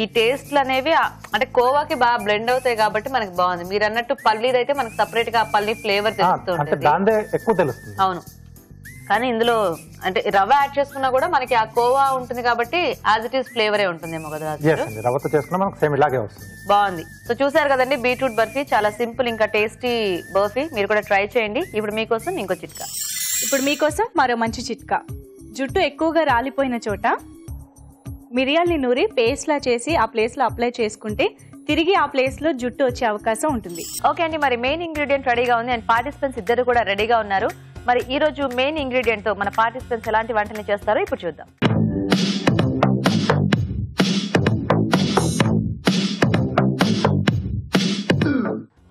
ఈ టేస్ట్లు అనేవి అంటే కోవాకి బాగా బ్లెండ్ అవుతాయి కాబట్టి మనకి బాగుంది. మీరు అన్నట్టు పల్లీది అయితే మనకి సపరేట్ గా పల్లీ ఫ్లేవర్ తెలుస్తూ ఉంటుంది. ఎక్కువ తెలుస్తుంది. అవును, కానీ ఇందులో అంటే రవ్వ యాడ్ చేసుకున్నా కూడా మనకి ఆ కోవా ఉంటుంది కాబట్టి యాజ్ ఇట్ ఈస్ ఫ్లేవరే ఉంటుందేమో కదా. రవ్వతో చేసుకున్నా మనకు సేమ్ ఇలాగే వస్తుంది. బాగుంది. సో చూసారు కదండి, బీట్రూట్ బర్ఫీ చాలా సింపుల్ ఇంకా టేస్టీ బర్ఫీ. మీరు కూడా ట్రై చేయండి. ఇప్పుడు మీకోసం ఇంకో చిట్కా. ఇప్పుడు మీకోసం మరో మంచి చిట్కా. జుట్టు ఎక్కువగా రాలిపోయిన చోట మిరియాల్ని నూరి పేస్ట్ లా చేసి ఆ ప్లేస్ లో అప్లై చేసుకుంటే తిరిగి ఆ ప్లేస్ లో జుట్టు వచ్చే అవకాశం ఉంటుంది. ఓకే అండి, మరి మెయిన్ ఇంగ్రీడియంట్ రెడీగా ఉంది అండ్ పార్టిసిపెంట్స్ ఇద్దరు కూడా రెడీగా ఉన్నారు. మరి ఈ రోజు మెయిన్ ఇంగ్రీడియంట్ తో మన పార్టిసిపెంట్స్ ఎలాంటి వంటని చేస్తారో ఇప్పుడు చూద్దాం.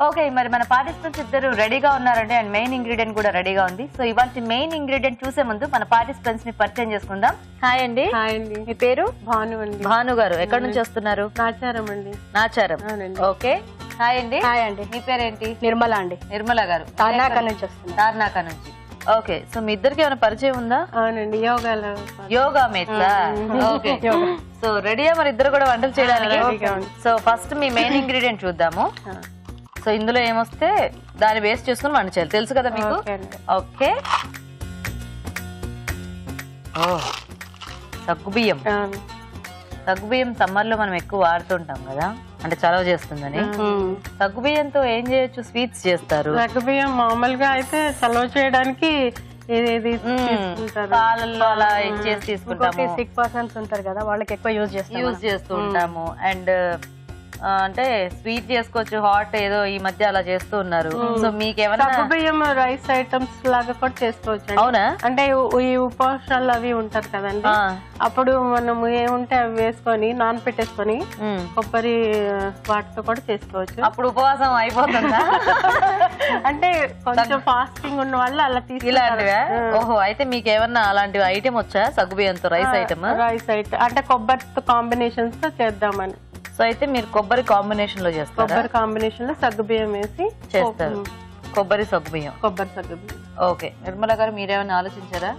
ఓకే, మరి మన పార్టిసిపెంట్స్ ఇద్దరు రెడీగా ఉన్నారండి అండ్ మెయిన్ ఇంగ్రీడియంట్ కూడా రెడీగా ఉంది. సో ఇవాళ మెయిన్ ఇంగ్రీడియంట్ చూసే ముందు మన పార్టిసిపెంట్స్ ని పరిచయం చేసుకుందాం. హాయ్ అండి. మీ పేరు? భాను అండి. భాను గారు ఎక్కడి నుంచి వస్తున్నారు? నాచారం అండి. నాచారం. ఓకే, హాయ్ అండి. హాయ్ అండి. మీ పేరేంటి? నిర్మల అండి. నిర్మల గారు తార్నాక నుంచి వస్తున్నారు. తార్నాక నుంచి. ఓకే, సో మీ ఇద్దరికి ఏమైనా పరిచయం ఉందా? అవునండి, యోగా మేట్సా? ఓకే, సో రెడీయా మరి ఇద్దరు కూడా వంటలు చేయడానికి? సో ఫస్ట్ మీ మెయిన్ ఇంగ్రీడియంట్ చూద్దాము. సో ఇందులో ఏమొస్తే దాన్ని వేస్ట్ చేసుకుని వంట చేయాలి, తెలుసు కదా మీకు? ఓకే, సగ్గుబియ్యం. సగ్గుబియ్యం సమ్మర్ లో మనం ఎక్కువ వాడుతుంటాం కదా, అంటే చలవ చేస్తుందని. సగ్గుబియ్యంతో ఏం చేయొచ్చు? స్వీట్స్ చేస్తారు. సగ్గుబియ్యం మామూలుగా అయితే చలవ చేయడానికి పాలల్లో అలా ఇచ్చేసి తీసుకుంటాము. సిక్ పర్సన్స్ ఉంటారు కదా, వాళ్ళకి ఎక్కువ యూజ్ చేస్తూ ఉంటాము. అండ్ అంటే స్వీట్ చేసుకోవచ్చు, హాట్ ఏదో ఈ మధ్య అలా చేస్తూ ఉన్నారు. సో మీకేమైనా సగ్గుబియ్యం రైస్ ఐటమ్స్ లాగా కూడా చేసుకోవచ్చు. అవునా? అంటే ఈ ఉపవాసాలు అవి ఉంటారు కదండి, అప్పుడు మనం ఏముంటే అవి వేసుకొని నానపెట్టేసుకొని కొబ్బరి వాటితో కూడా చేసుకోవచ్చు. అప్పుడు ఉపవాసం అయిపోతుందా? అంటే కొంచెం ఫాస్టింగ్ ఉన్న వాళ్ళు అలా ఇలాంటివా? ఓహో, అయితే మీకు ఏమన్నా అలాంటి ఐటమ్ వచ్చా? సగ్గుబియ్యంతో రైస్ ఐటమ్ అంటే కొబ్బరితో కాంబినేషన్స్ తో చేద్దామని. సో అయితే మీరు కొబ్బరి కాంబినేషన్ లో చేస్తారు? కొబ్బరి కాంబినేషన్ లో సగ్గుబియ్యం వేసి చేస్తారు. కొబ్బరి సగ్గుబియ్యం. ఓకే, నిర్మల గారు మీరేమైనా ఆలోచించారా?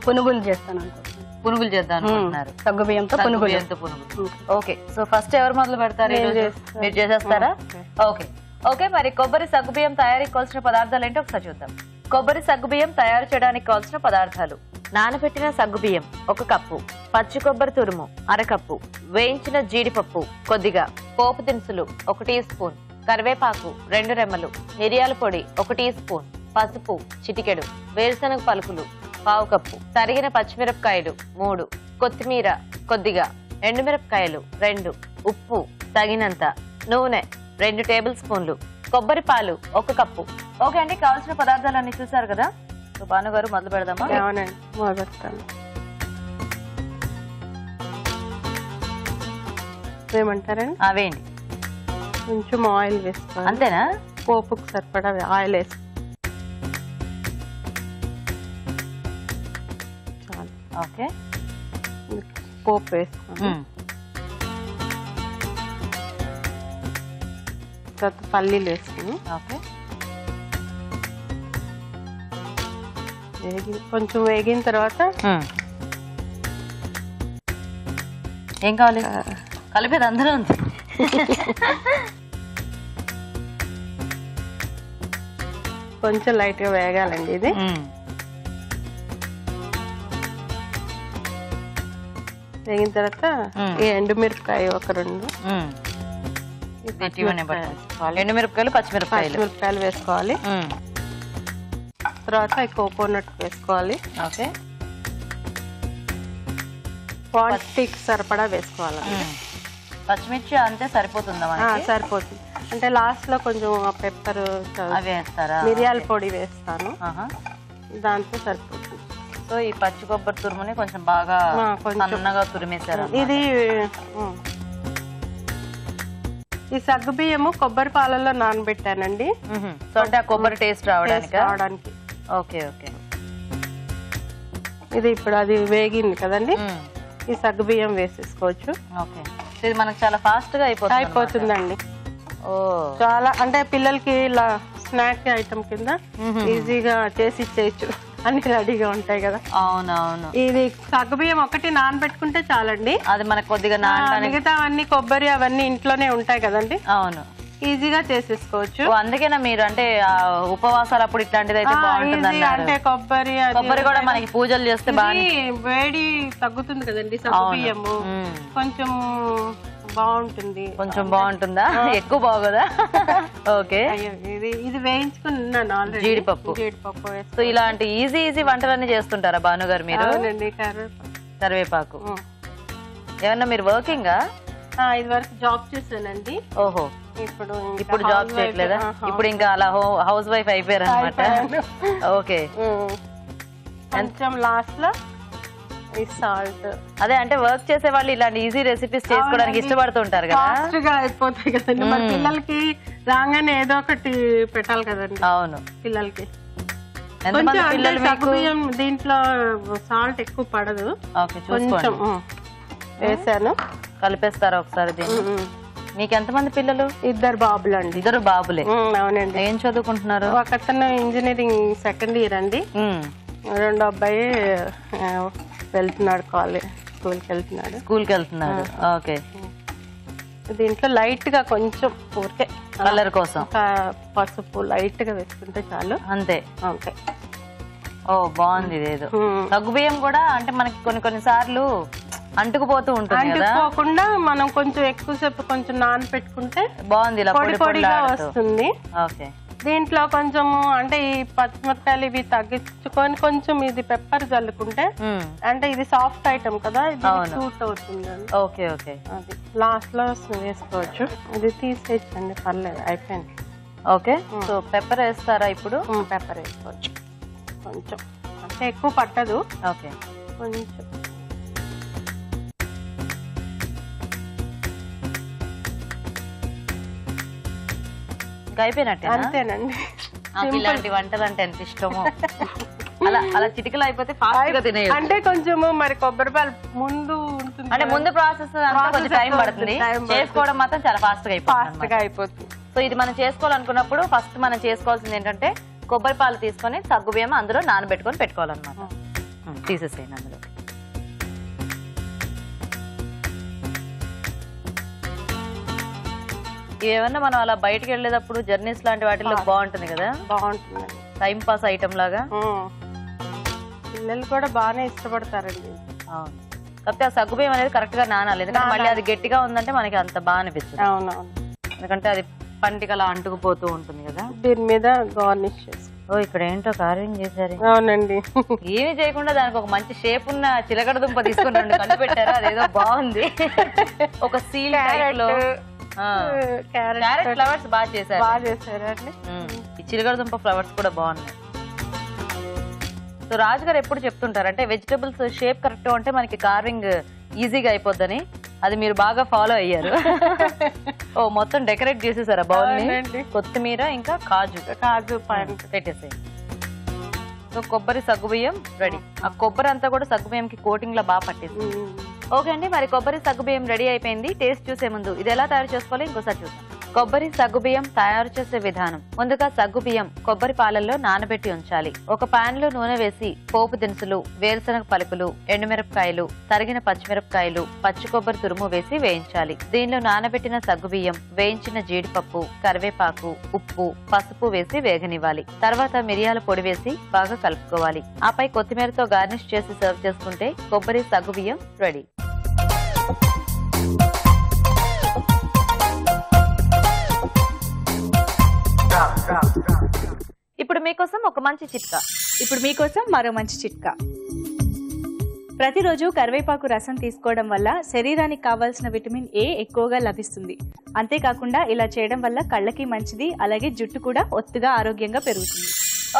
పునుగులు చేస్తాను అనుకుంటున్నాను. పునుగులు చేద్దాం అనుకుంటున్నారు. సగ్గుబియ్యంతో పునుగులు. ఓకే, సో ఫస్ట్ ఎవరు మొదలు పెడతారు? మీరు చేసేస్తారా? ఓకే. ఓకే, మరి కొబ్బరి సగ్గుబియ్యం తయారీకి కావాల్సిన పదార్థాలు ఏంటో ఒకసారి చూద్దాం. కొబ్బరి సగ్గుబియ్యం తయారు చేయడానికి కావాల్సిన పదార్థాలు: నానబెట్టిన సగ్గుబియ్యం 1 కప్పు, పచ్చి కొబ్బరి తురుము 1/2 కప్పు, వేయించిన జీడిపప్పు కొద్దిగా, పోపు దినుసులు 1 టీ స్పూన్, కరివేపాకు 2 రెమ్మలు, మిరియాల పొడి 1 టీ స్పూన్, పసుపు చిటికెడు, వేరుశనగ పలుకులు 1/2 కప్పు, తరిగిన పచ్చిమిరపకాయలు 3, కొత్తిమీర కొద్దిగా, ఎండుమిరపకాయలు 2, ఉప్పు తగినంత, నూనె 2 టేబుల్ స్పూన్లు, కొబ్బరి పాలు 1 కప్పు. ఓకే అండి, కావాల్సిన పదార్థాలన్నీ చూసారు కదా. సో భాను గారు మొదలు పెడదామా? ఏమంటారండి? అవేండి, కొంచెం ఆయిల్ వేసుకోవాలి. అంతేనా? పోపుకు సరిపడా ఆయిల్ వేసుకో. ఓకే, పోపు వేసుకోండి. తర్వాత పల్లీలు వేసుకుని ఓకే, కొంచెం వేగిన తర్వాత ఏం కావాలి? కలిపేది అందరూ ఉంది. కొంచెం లైట్ గా వేగాలండి ఇది. వేగిన తర్వాత ఈ ఎండుమిరపకాయ ఒక 2, ఎండుమిరపకాయలు పచ్చిమిరపకాయలు వేసుకోవాలి. తర్వాత కోకోనట్ వేసుకోవాలి. ఓకే, క్వాంటిటీకి సరిపడా వేసుకోవాలి. పచ్చిమిర్చి అంతే సరిపోతుందా మనకి? సరిపోతుంది. అంటే లాస్ట్ లో కొంచెం పెప్పర్ అవి వేస్తారా? మిరియాల పొడి వేస్తాను, దాంతో సరిపోతుంది. సో ఈ పచ్చి కొబ్బరి తురుముని కొంచెం బాగా సన్నగా తురిమేశారు. ఇది ఈ సగ్గుబియ్యము కొబ్బరి పాలల్లో నానబెట్టానండి. సో అంటే ఆ కొబ్బరి టేస్ట్ రావడానికి. Okay okay. ఇది ఇప్పుడు అది వేగింది కదండి, ఈ సగ్గుబియ్యం వేసేసుకోవచ్చు. ఓకే, ఇది మనకు చాలా ఫాస్ట్ గా అయిపోతుందండి. చాలా అంటే పిల్లలకి ఇలా స్నాక్ ఐటమ్ కింద ఈజీగా చేసి ఇచ్చేయచ్చు, అన్ని రెడీగా ఉంటాయి కదా. అవునవును. ఇది సగ్గుబియ్యం ఒకటి నానబెట్టుకుంటే చాలండి. అది మనకు కొద్దిగా మిగతా అవన్నీ కొబ్బరి అవన్నీ ఇంట్లోనే ఉంటాయి కదండి. అవును, ఈజీగా చేసేసుకోవచ్చు. అందుకేనా మీరు అంటే ఉపవాసాలు అప్పుడు ఇట్లాంటిది అయితే బాగుంటుంది అంటే కొబ్బరి కూడా మనకి పూజలు చేస్తే వేడి తగ్గుతుంది కదండి. సగ్గుబియ్యము కొంచెం బాగుంటుంది. కొంచెం బాగుంటుందా? ఎక్కువ బాగోదా? ఓకే, ఇది వేయించుకున్నాను ఆల్రెడీ. జీడిపప్పు. సో ఇలాంటి ఈజీ వంటలన్నీ చేస్తుంటారా భాను గారు మీరు? కరివేపాకు. ఏమన్నా మీరు వర్కింగా? ఇది వరకు జాబ్ చేశానండి. ఓహో, ఇప్పుడు జాబ్ చేయట్లేదా? ఇప్పుడు ఇంకా అలా హౌస్ వైఫ్ అయిపోయారు అనమాట. ఓకే, కొంచెం లాస్ట్ లో సాల్ట్. అదే అంటే వర్క్ చేసే వాళ్ళు ఇలాంటి ఈజీ రెసిపీస్ చేసుకోవడానికి ఇష్టపడుతుంటారు కదా. ఫాస్ట్ గా అయిపోతాయి కదండి. మరి పిల్లలకి రాగానే ఏదో ఒకటి పెట్టాలి కదండి. అవును, పిల్లలకి. పిల్లలు దీంట్లో సాల్ట్ ఎక్కువ పడదు. కొంచెం వేసాను. కలిపేస్తారా ఒకసారి దీన్ని? మీకు ఎంతమంది పిల్లలు? 2 బాబులు అండి. 2 బాబులే? అవునండి. ఏం చదువుకుంటున్నారు? ఒకతను ఇంజనీరింగ్ 2nd ఇయర్ అండి. రెండో అబ్బాయి వెళ్తున్నాడు, స్కూల్కి వెళ్తున్నాడు. ఓకే, దీంట్లో లైట్ గా కొంచెం ఊరికే కలర్ కోసం పసుపు లైట్ గా వేసుకుంటే చాలు. అంతే. ఓకే. ఓ బాగుంది. ఇదేదో సగ్గుబియ్యం కూడా అంటే మనకి కొన్ని సార్లు అంటుకుపోతూ ఉంటుంది కదా, అంటుకోకుండా మనం కొంచెం ఎక్కువసేపు కొంచెం నానబెట్టుకుంటే బాగుంది, ఇలా పొడి పొడిగా వస్తుంది. ఓకే. దీంట్లో కొంచెము అంటే ఈ పచ్చిమిరపకాయలు ఇవి తగ్గించుకొని కొంచెం ఇది పెప్పర్ చల్లుకుంటే అంటే ఇది సాఫ్ట్ ఐటమ్ కదా, ఇది సూట్ అవుతుంది. Okay okay. అది లాస్ట్ లో వేసుకోవచ్చు. ఇది తీసేయచ్చండి, పర్లేదు, అయిపోయింది. ఓకే. సో పెప్పర్ వేస్తారా ఇప్పుడు? పెప్పర్ వేసుకోవచ్చు కొంచెం, అంటే ఎక్కువ పట్టదు. ఓకే, కొంచెం. అయిపోయినట్టే. అంతేనండి. ఇలాంటి వంటలు అంటే ఎంత ఇష్టమో. అలా చిటికలు అయిపోతే ఫాస్ట్ గా తినేయచ్చు. అంటే కొంచెము మరి కొబ్బరి పాలు ముందు ఉంటుంది, అంటే ముందు ప్రాసెస్ కొంచెం టైం పడుతుంది, చేసుకోవడం మాత్రం చాలా ఫాస్ట్ గా అయిపోతుంది. సో ఇది మనం చేసుకోవాలనుకున్నప్పుడు ఫస్ట్ మనం చేసుకోవాల్సింది ఏంటంటే కొబ్బరి పాలు తీసుకొని సగ్గుబియ్యం అందులో నానబెట్టుకొని పెట్టుకోవాలన్నమాట. తీసేసేయండి అందులో. ఏమన్నా మనం అలా బయటకు వెళ్ళేటప్పుడు జర్నీస్ లాంటి వాటిలో బాగుంటుంది కదా. బాగుంటుంది, టైం పాస్ ఐటమ్ లాగా. పిల్లలు కూడా బాగానే ఇష్టపడతారండి. అవును, కాకపోతే ఆ సగ్గుబియ్యం అనేది కరెక్ట్ గా నానాలి, ఎందుకంటే మళ్ళీ అది గట్టిగా ఉందంటే మనకి అంత బాగా అనిపిస్తుంది. అవునవును, ఎందుకంటే అది పంటికి అలా అంటుకుపోతూ ఉంటుంది కదా. దీని మీద గార్నిష్ చేసి. ఓ ఇక్కడ ఏంటో కార్వింగ్ చేశారు. అవునండి. ఏమి చేయకుండా దానికి ఒక మంచి షేప్ ఉన్న చిలకడ దుంప తీసుకుని 2 కళ్ళు పెట్టారు, అదేదో బాగుంది. ఒక సీల్ టైప్ లో క్యారెట్ ఫ్లవర్స్ బాగా చేశారు. ఈ చిలకడ దుంప ఫ్లవర్స్ కూడా బాగున్నాయి. సో రాజు గారు ఎప్పుడు చెప్తుంటారు అంటే వెజిటబుల్స్ షేప్ కరెక్ట్ ఉంటే మనకి కార్వింగ్ ఈజీగా అయిపోద్దని, అది మీరు బాగా ఫాలో అయ్యారు. ఓ మొత్తం డెకరేట్ చేసేసారా బౌల్ ని? కొత్తిమీర ఇంకా కాజు పెట్టేసాయి. సో కొబ్బరి సగ్గుబియ్యం రెడీ. ఆ కొబ్బరి అంతా కూడా సగ్గుబియ్యంకి కోటింగ్ లా బాగా పట్టేసి. ఓకే అండి, మరి కొబ్బరి సగ్గుబియ్యం రెడీ అయిపోయింది. టేస్ట్ చూసే ముందు ఇది ఎలా తయారు చేసుకోవాలి ఇంకోసారి చూద్దాం. కొబ్బరి సగ్గుబియ్యం తయారు చేసే విధానం. ముందుగా సగ్గుబియ్యం కొబ్బరి పాలల్లో నానబెట్టి ఉంచాలి. ఒక పాన్ లో నూనె వేసి పోపు దినుసులు, వేరుశనగ పలుకులు, ఎండుమిరపకాయలు, తరిగిన పచ్చిమిరపకాయలు, పచ్చి కొబ్బరి తురుము వేసి వేయించాలి. దీనిలో నానబెట్టిన సగ్గుబియ్యం, వేయించిన జీడిపప్పు, కరివేపాకు, ఉప్పు, పసుపు వేసి వేగనివ్వాలి. తర్వాత మిరియాల పొడి వేసి బాగా కలుపుకోవాలి. ఆపై కొత్తిమీరతో గార్నిష్ చేసి సర్వ్ చేసుకుంటే కొబ్బరి సగ్గుబియ్యం రెడీ. ఇప్పుడు మీకోసం ఒక మంచి చిట్కా. ఇప్పుడు మీకోసం మరో మంచి చిట్కా. ప్రతిరోజు కరివేపాకు రసం తీసుకోవడం వల్ల శరీరానికి కావాల్సిన విటమిన్ ఏ ఎక్కువగా లభిస్తుంది. అంతేకాకుండా ఇలా చేయడం వల్ల కళ్ళకి మంచిది, అలాగే జుట్టు కూడా ఒత్తుగా ఆరోగ్యంగా పెరుగుతుంది.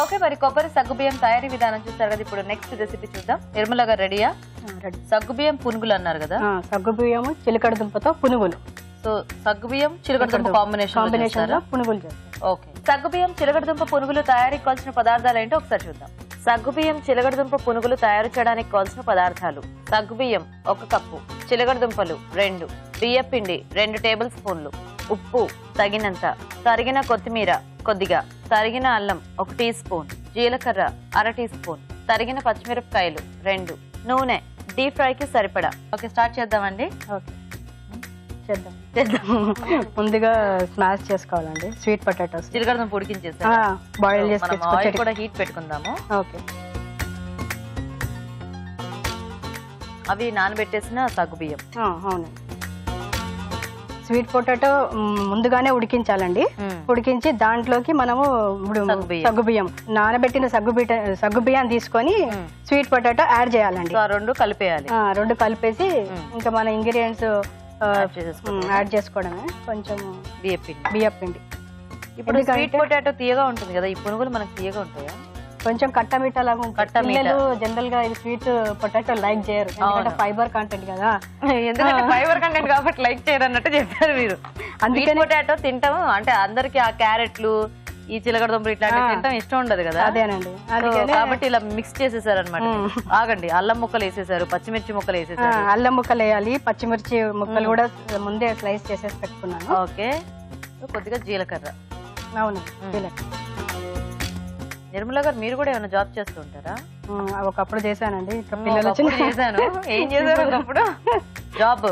ఓకే, మరి కొబ్బరి సగ్గుబియ్యం తయారీ విధానం చూస్తారు కదా. ఇప్పుడు నెక్స్ట్ రెసిపీ చూద్దాం. నిర్మల గారు రెడీయా? సగ్గుబియ్యం పునుగులు అన్నారు కదా. సగ్గుబియ్యము చిలకడ దుంపతో పునుగులు. సో సగ్గుబియ్యం చిలకడదుంప కాంబినేషన్ లో పునుగులు. ఓకే, సగ్గుబియ్యం చిలకడదుంప పునుగులు తయారీకి కావాల్సిన పదార్థాలు ఏంటో ఒకసారి చూద్దాం. సగ్గుబియ్యం చిలకడదుంప పునుగులు తయారు చేయడానికి కావాల్సిన పదార్థాలు: సగ్గుబియ్యం 1 కప్పు, చిలకడదుంపలు 2, బియ్యపిండి 2 టేబుల్ స్పూన్లు, ఉప్పు తగినంత, తరిగిన కొత్తిమీర కొద్దిగా, తరిగిన అల్లం 1 టీ స్పూన్, జీలకర్ర 1/2 టీ స్పూన్, తరిగిన పచ్చిమిరపకాయలు 2, నూనె డీప్ ఫ్రైకి సరిపడా. ఓకే, స్టార్ట్ చేద్దామండి. ఓకే చేద్దాం. ముందుగా స్మాష్ చేసుకోవాలండి స్వీట్ పొటాటోస్. చిలకడదుంప ఉడికించేసి బాయిల్ ఆయిల్ కూడా హీట్ పెట్టుకుందాము. ఓకే, అవి నానబెట్టేసిన సగ్గుబియ్యం. అవునండి. స్వీట్ పొటాటో ముందుగానే ఉడికించాలండి. ఉడికించి దాంట్లోకి మనము ఇప్పుడు సగ్గుబియ్యం నానబెట్టిన సగ్గుబియ్యాన్ని తీసుకొని స్వీట్ పొటాటో యాడ్ చేయాలండి. 2 కలిపేయాలి. 2 కలిపేసి ఇంకా మన ఇంగ్రీడియంట్స్ యాడ్ చేసుకోవడమే. కొంచెం బియ్యపిండి. ఇప్పుడు స్వీట్ పొటాటో తీయగా ఉంటుంది కదా, ఈ పునుగులు మనకు తీయగా ఉంటాయా? కొంచెం కట్టమిట్టా లాగా ఉంటుంది. పిల్లలు జనరల్ గా ఇది స్వీట్ పొటాటో లైక్ చేయరు, ఎందుకంటే ఫైబర్ కంటెంట్ కదా. ఎందుకంటే ఫైబర్ కంటెంట్ కాబట్టి లైక్ చేయరు అన్నట్టు చెప్పారు మీరు. అందుకే పొటాటో తింటాం అంటే అందరికి ఆ క్యారెట్లు ఈ చిలకడదుంపలు ఇట్లాంటివి తింటాం ఇష్టం ఉండదు కదా. అదేనండి, కాబట్టి ఇలా మిక్స్ చేసేసారు అనమాట. ఆగండి, అల్లం ముక్కలు వేసేసారు, పచ్చిమిర్చి ముక్కలు వేసేసారు. అల్లం ముక్కలు వేయాలి, పచ్చిమిర్చి ముక్కలు కూడా ముందే స్లైస్ చేసేసి పెట్టుకున్నాను. ఓకే, కొద్దిగా జీలకర్ర. అవును, జీలకర్ర. నిర్మల గారు మీరు కూడా ఏమైనా జాబ్ చేస్తూ ఉంటారా? ఒకప్పుడు చేశానండి. చేశాను. ఏం చేశారు ఒకప్పుడు? జాబ్.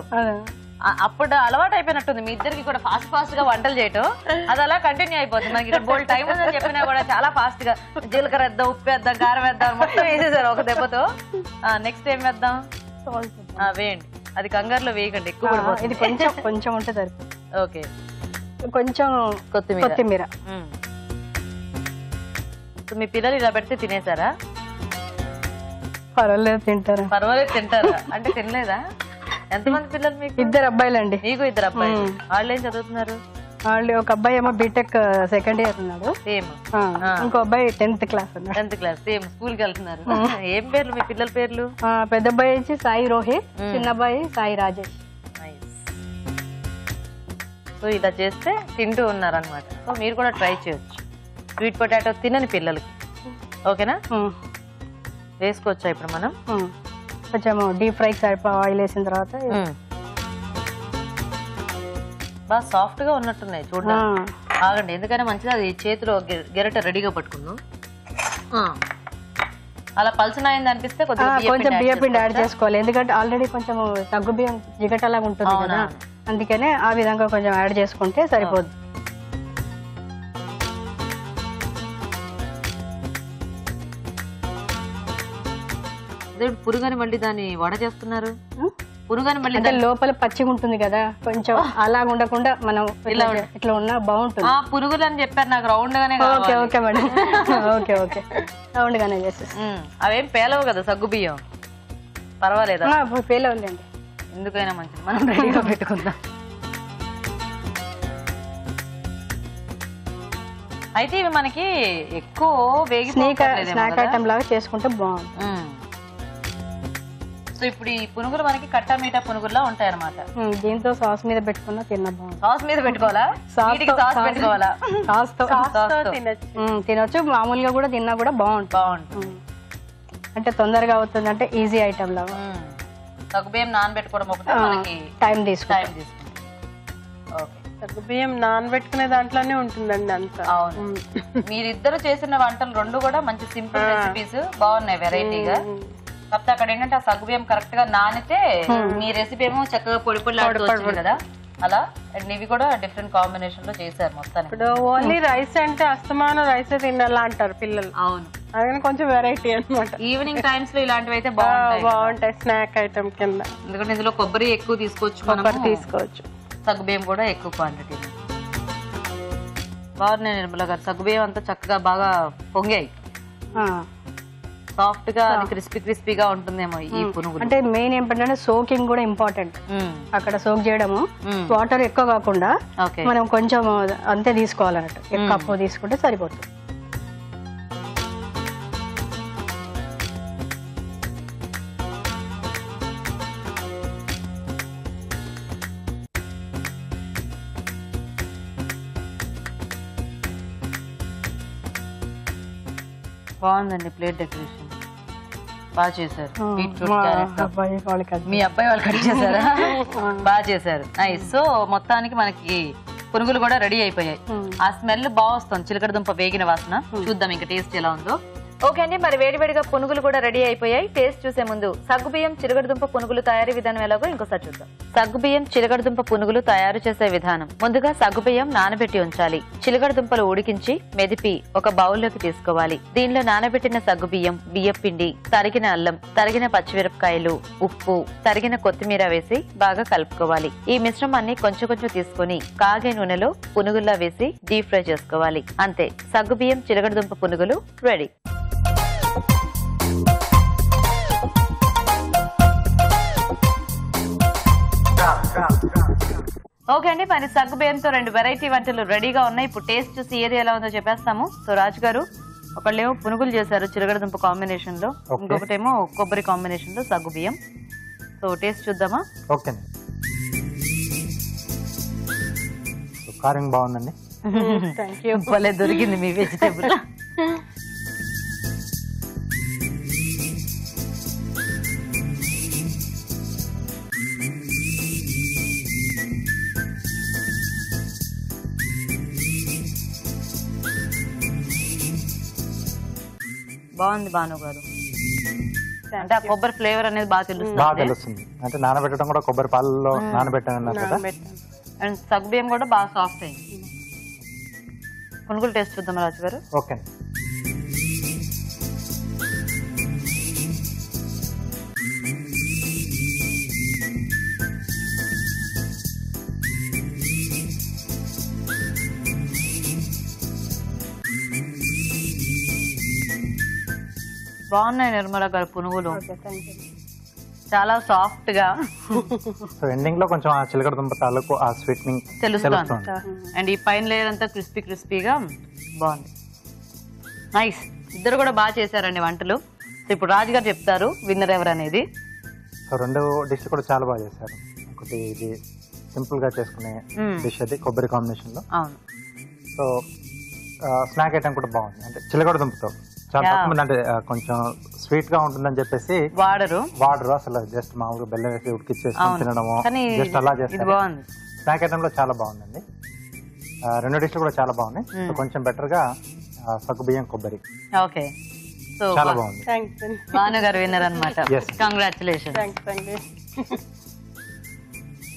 అప్పుడు అలవాటు అయిపోయినట్టుంది మీ ఇద్దరికి కూడా, ఫాస్ట్ గా వంటలు చేయటం. అది అలా కంటిన్యూ అయిపోతుంది. మనకి ఇక్కడ బోల్డ్ టైం ఉందని చెప్పినా కూడా చాలా ఫాస్ట్ గా జీలకర్ర వేద్దాం, ఉప్పు వేద్దాం, కారం వేద్దాం, మొత్తం వేసేసారు ఒక దెబ్బతో. నెక్స్ట్ ఏం వేద్దాం? వేయండి. అది కంగారులో వేయకండి, ఎక్కువ. ఇది కొంచెం ఉంటే సరిపోతుంది. ఓకే, కొంచెం కొత్తిమీర. మీ పిల్లలు ఇలా పెడితే తినేసారా? పర్వాలేదు తింటారా? పర్వాలేదు తింటారా అంటే తినలేదా? ఎంతమంది పిల్లలు మీకు? 2 అబ్బాయిలండి. మీకు 2 అబ్బాయిలు. వాళ్ళు ఏం చదువుతున్నారు? వాళ్ళు ఒక అబ్బాయి ఏమో బీటెక్ సెకండ్ ఇయర్ ఉన్నాడు. సేమ్. ఇంకో అబ్బాయి 10th క్లాస్ ఉన్నాడు. 10th class. సేమ్ స్కూల్ కి వెళ్తున్నారు. ఏం పేర్లు మీ పిల్లల పేర్లు? పెద్ద అబ్బాయి వచ్చి సాయి రోహిత్, చిన్న అబ్బాయి సాయి రాజేష్. సో ఇలా చేస్తే తింటూ ఉన్నారనమాట. సో మీరు కూడా ట్రై చేయొచ్చు. స్వీట్ పొటాటో తినని పిల్లలకి. ఓకేనా? వేసుకోవచ్చా ఇప్పుడు మనం? కొంచెం డీప్ ఫ్రై ఆయిల్ వేసిన తర్వాత బాగా సాఫ్ట్ గా ఉన్నట్టున్నాయి చూడండి. ఆగండి, ఎందుకంటే మంచిది అది చేతిలో గెరట రెడీగా పట్టుకున్నాం. అలా పల్చనైంది అనిపిస్తే కొంచెం బియ్యపిండి యాడ్ చేసుకోవాలి, ఎందుకంటే ఆల్రెడీ కొంచెం సగ్గు బియ్యం జిగటలాగా ఉంటుంది కదా, అందుకనే ఆ విధంగా కొంచెం యాడ్ చేసుకుంటే సరిపోద్ది. పురుగని మళ్ళీ దాన్ని వడ చేస్తున్నారు. పురుగని మళ్ళీ లోపల పచ్చిగా ఉంటుంది కదా, కొంచెం అలా ఉండకుండా మనం ఇట్లా ఉన్నా బాగుంటుంది. పురుగులు అని చెప్పారు నాకు, రౌండ్ గానే. Okay okay madam, okay okay round గానే చేసేసి. అవేం పేలవు కదా సగ్గు బియ్యం, పర్వాలేదా? పేలవులేండి, ఎందుకైనా మంచిది, మనం రెడీగా పెట్టుకుందాం. అయితే ఇవి మనకి ఎక్కువ స్నాక్ ఐటమ్ లాగా చేసుకుంటే బాగుంటుంది. సో ఇప్పుడు ఈ పునుగులు మనకి కట్టా మీటా పునుగుల్లా ఉంటాయి అనమాట. దీంతో సాస్ మీద పెట్టుకున్నా తిన్నా బాగుంది. సాస్ మీద పెట్టుకోవాలా? సాస్ పెట్టుకోవాలా? తినొచ్చు, మామూలుగా కూడా తిన్నా కూడా బాగుంటుంది. అంటే తొందరగా అవుతుంది, అంటే ఈజీ ఐటమ్ లాగా. సగ్గుబియ్యం నానబెట్టుకోవడం ఒకటి మనకి టైం తీసుకుంటుంది. ఓకే, సగ్గుబియ్యం నానబెట్టుకునే దాంట్లోనే ఉంటుందండి అంతా. అవును, మీరిద్దరు చేసిన వంటలు 2 కూడా మంచి సింపుల్ రెసిపీస్, బాగున్నాయి వెరైటీగా. కాకపోతే అక్కడ ఏంటంటే ఆ సగ్గుబియ్యం కరెక్ట్ గా నానితే మీ రెసిపీ ఏమో చక్కగా పొడి పొడి కదా, అలా అండ్ ఇవి కూడా డిఫరెంట్ కాంబినేషన్ లో చేశారు మొత్తానికి. ఇప్పుడు ఓన్లీ రైస్ అంటే అస్తమానం రైస్ తినాలా అంటారు పిల్లలు. అవును, అది కొంచెం వెరైటీ అన్నమాట. ఈవినింగ్ టైమ్స్ లో ఇలాంటివి అయితే బాగుంటాయి స్నాక్ ఐటమ్ కింద. ఎందుకంటే ఇందులో కొబ్బరి ఎక్కువ తీసుకోవచ్చు, కొబ్బరి తీసుకోవచ్చు, సగ్గుబియ్యం కూడా ఎక్కువ క్వాంటిటీ. బాగున్నాయి నిర్మల గారు, సగ్గుబియ్యం అంతా చక్కగా బాగా పొంగాయి, సాఫ్ట్ గా క్రిస్పీగా ఉంటుందేమో ఈ పునుగులు. అంటే మెయిన్ ఏంటంటే సోకింగ్ కూడా ఇంపార్టెంట్. అక్కడ సోక్ చేయడము, వాటర్ ఎక్కువ కాకుండా మనం కొంచెం అంతే తీసుకోవాలన్నట్టు, కప్పు తీసుకుంటే సరిపోతుంది. బాగుందండి ప్లేట్ డెకరేషన్, బాగా చేశారు. మీ అబ్బాయి వాళ్ళు కట్ చేశారా? బాగా చేశారు, నైస్. సో మొత్తానికి మనకి పునుగులు కూడా రెడీ అయిపోయాయి. ఆ స్మెల్ బాగా వస్తుంది, చిలకడ దుంప వేగిన వాసన. చూద్దాం ఇంకా టేస్ట్ ఎలా ఉందో. ఓకే అండి, మరి వేడివేడిగా పునుగులు కూడా రెడీ అయిపోయాయి. టేస్ట్ చూసే ముందు సగ్గుబియ్యం చిలకడదుంప పునుగులు తయారీ విధానం ఎలాగో ఇంకోసారి చూద్దాం. సగ్గుబియ్యం చిలకడదుంప పునుగులు తయారు చేసే విధానం. ముందుగా సగ్గుబియ్యం నానబెట్టి ఉంచాలి. చిలకడదుంపలు ఉడికించి మెదిపి ఒక బౌల్లోకి తీసుకోవాలి. దీనిలో నానబెట్టిన సగ్గుబియ్యం, బియ్యం పిండి, తరిగిన అల్లం, తరిగిన పచ్చిమిరపకాయలు, ఉప్పు, తరిగిన కొత్తిమీర వేసి బాగా కలుపుకోవాలి. ఈ మిశ్రమాన్ని కొంచెం కొంచెం తీసుకుని కాగే నూనెలో పునుగుల్లా వేసి డీప్ ఫ్రై చేసుకోవాలి. అంతే, సగ్గుబియ్యం చిలకడదుంప పునుగులు రెడీ. ఓకే అండి, మరి సగ్గుబియ్యంతో 2 వెరైటీ వంటలు రెడీగా ఉన్నాయి. ఇప్పుడు టేస్ట్ చూసి ఏది ఎలా ఉందో చెప్పేస్తాము. సో రాజు గారు, ఒకళ్ళేమో పునుగులు చేశారు చిలకడదుంప కాంబినేషన్ లో, ఇంకొకటేమో కొబ్బరి కాంబినేషన్ లో సగ్గుబియ్యం. సో టేస్ట్ చూద్దామా? ఓకే, కారం బాగుందండి. భలే దొరికింది మీ వెజిటేబుల్. బాగుంది భాను గారు, అంటే ఆ కొబ్బరి ఫ్లేవర్ అనేది బాగా తెలుస్తుంది. అంటే నానబెట్టడం కూడా కొబ్బరి పాలలో నానబెట్టాను కదా, అండ్ సగ్గుబియ్యం కూడా బాగా సాఫ్ట్ అయింది. పునుగులు టేస్ట్ చూద్దాం రాజు గారు. ఓకే, బాగున్నాయి నిర్మల గారు పునుగులు, చాలా సాఫ్ట్ గా. సో ఎండింగ్ లో కొంచెం ఆ చిలకడదుంప తాలూకు ఆ స్వీట్నింగ్ తెలుస్తుంది. అండ్ ఈ పైన లేయర్ అంతా క్రిస్పీగా బాగుంది, నైస్. ఇద్దరు కూడా బాగా చేశారండి వంటలు. సో ఇప్పుడు రాజు గారు చెప్తారు విన్నర్ ఎవరు అనేది. సో 2 డిష్ కూడా చాలా బాగా చేశారు. ఒకటి ఇది సింపుల్ గా చేసుకునే డిష్, అది కొబ్బరి కాంబినేషన్ లో. అవును. సో స్నాక్ ఐటమ్ కూడా బాగుంది, అంటే చిలకడదుంపతో చాలా తక్కువ, అంటే కొంచెం స్వీట్ గా ఉంటుందని చెప్పేసి వాడరు అసలు, జస్ట్ మామూలుగా బెల్లం వేసి ఉడికిచ్చేసుకొని తినడము, జస్ట్ అలా చేస్తారు. స్నాక్ ఐటమ్ లో చాలా బాగుందండి. 2 డిష్లు కూడా చాలా బాగున్నాయి. సో కొంచెం బెటర్ గా సగ్గుబియ్యం కొబ్బరి. ఓకే, సో చాలా బాగుంది. భాను గారు విన్నర్ అన్నమాట. కంగ్రాచులేషన్.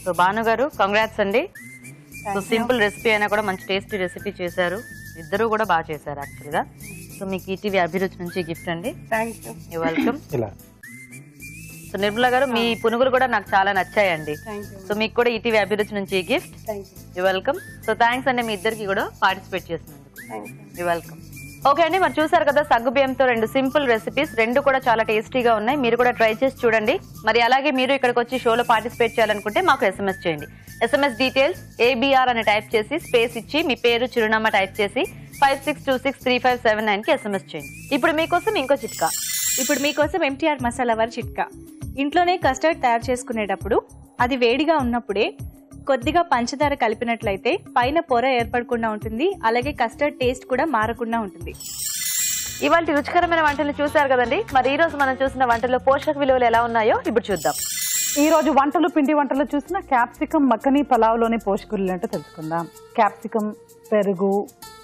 సో భాను గారు కంగ్రాట్స్ అండి. సో సింపుల్ రెసిపీ అయినా కూడా మంచి టేస్టీ రెసిపీ చేశారు. ఇద్దరు కూడా బాగా చేశారు యాక్చువల్ గా. సో మీకు ఈటీవీ అభిరుచి నుంచి గిఫ్ట్ అండి. You welcome. సో నిర్మల గారు, మీ పునుగులు కూడా నాకు చాలా నచ్చాయండి. సో మీకు కూడా ఈటీవీ అభిరుచి నుంచి gift. You welcome. So thanks అండి మీ ఇద్దరికి కూడా పార్టిసిపేట్ చేసినందుకు. You welcome. ఓకే అండి, మరి చూసారు కదా సగ్గుబియ్యంతో 2 సింపుల్ రెసిపీస్, 2 కూడా చాలా టేస్టీగా ఉన్నాయి. మీరు కూడా ట్రై చేసి చూడండి. మరి అలాగే మీరు ఇక్కడికి వచ్చి షోలో పార్టిసిపేట్ చేయాలనుకుంటే మాకు SMS చేయండి. SMS డీటెయిల్స్ ABR అని టైప్ చేసి స్పేస్ ఇచ్చి మీ పేరు చిరునామా టైప్ చేసి 56263579 కి SMS చేయండి. ఇప్పుడు మీకోసం ఇంకో చిట్కా. ఇప్పుడు మీకోసం MTR మసాలా వారి చిట్కా. ఇంట్లోనే కస్టర్డ్ తయారు చేసుకునేటప్పుడు అది వేడిగా ఉన్నప్పుడే కొద్దిగా పంచదార కలిపినట్లయితే పైన పొర ఏర్పడకుండా ఉంటుంది, అలాగే కస్టర్డ్ టేస్ట్ కూడా మారకుండా ఉంటుంది. ఇవాళ రుచికరమైన వంటలు చూసారు కదండి. మరి ఈ రోజు మనం చూసిన వంటల్లో పోషక విలువలు ఎలా ఉన్నాయో ఇప్పుడు చూద్దాం. ఈ రోజు వంటలు పిండి వంటలు చూసిన క్యాప్సికం మక్కనీ పలావ్లోని పోషకులు అంటే తెలుసుకుందాం. క్యాప్సికం, పెరుగు,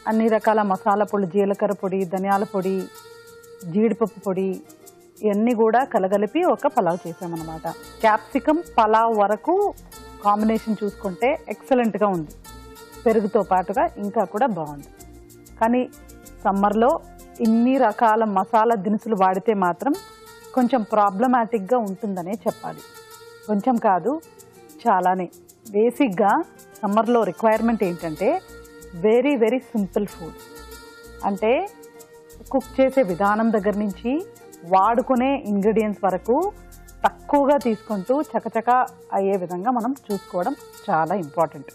అన్ని రకాల మసాలా పొడి, జీలకర్ర పొడి, ధనియాల పొడి, జీడిపప్పు పొడి, ఇవన్నీ కూడా కలగలిపి ఒక పలావ్ చేసామన్నమాట. క్యాప్సికం పలావ్ వరకు కాంబినేషన్ చూసుకుంటే ఎక్సలెంట్గా ఉంది. పెరుగుతో పాటుగా ఇంకా కూడా బాగుంది. కానీ సమ్మర్లో ఇన్ని రకాల మసాలా దినుసులు వాడితే మాత్రం కొంచెం ప్రాబ్లమాటిక్గా ఉంటుందనే చెప్పాలి. కొంచెం కాదు, చాలానే. బేసిక్గా సమ్మర్లో రిక్వైర్మెంట్ ఏంటంటే వెరీ వెరీ సింపుల్ ఫుడ్. అంటే కుక్ చేసే విధానం దగ్గర నుంచి వాడుకునే ఇంగ్రీడియంట్స్ వరకు తక్కువగా తీసుకుంటూ చకచక అయ్యే విధంగా మనం చూసుకోవడం చాలా ఇంపార్టెంట్.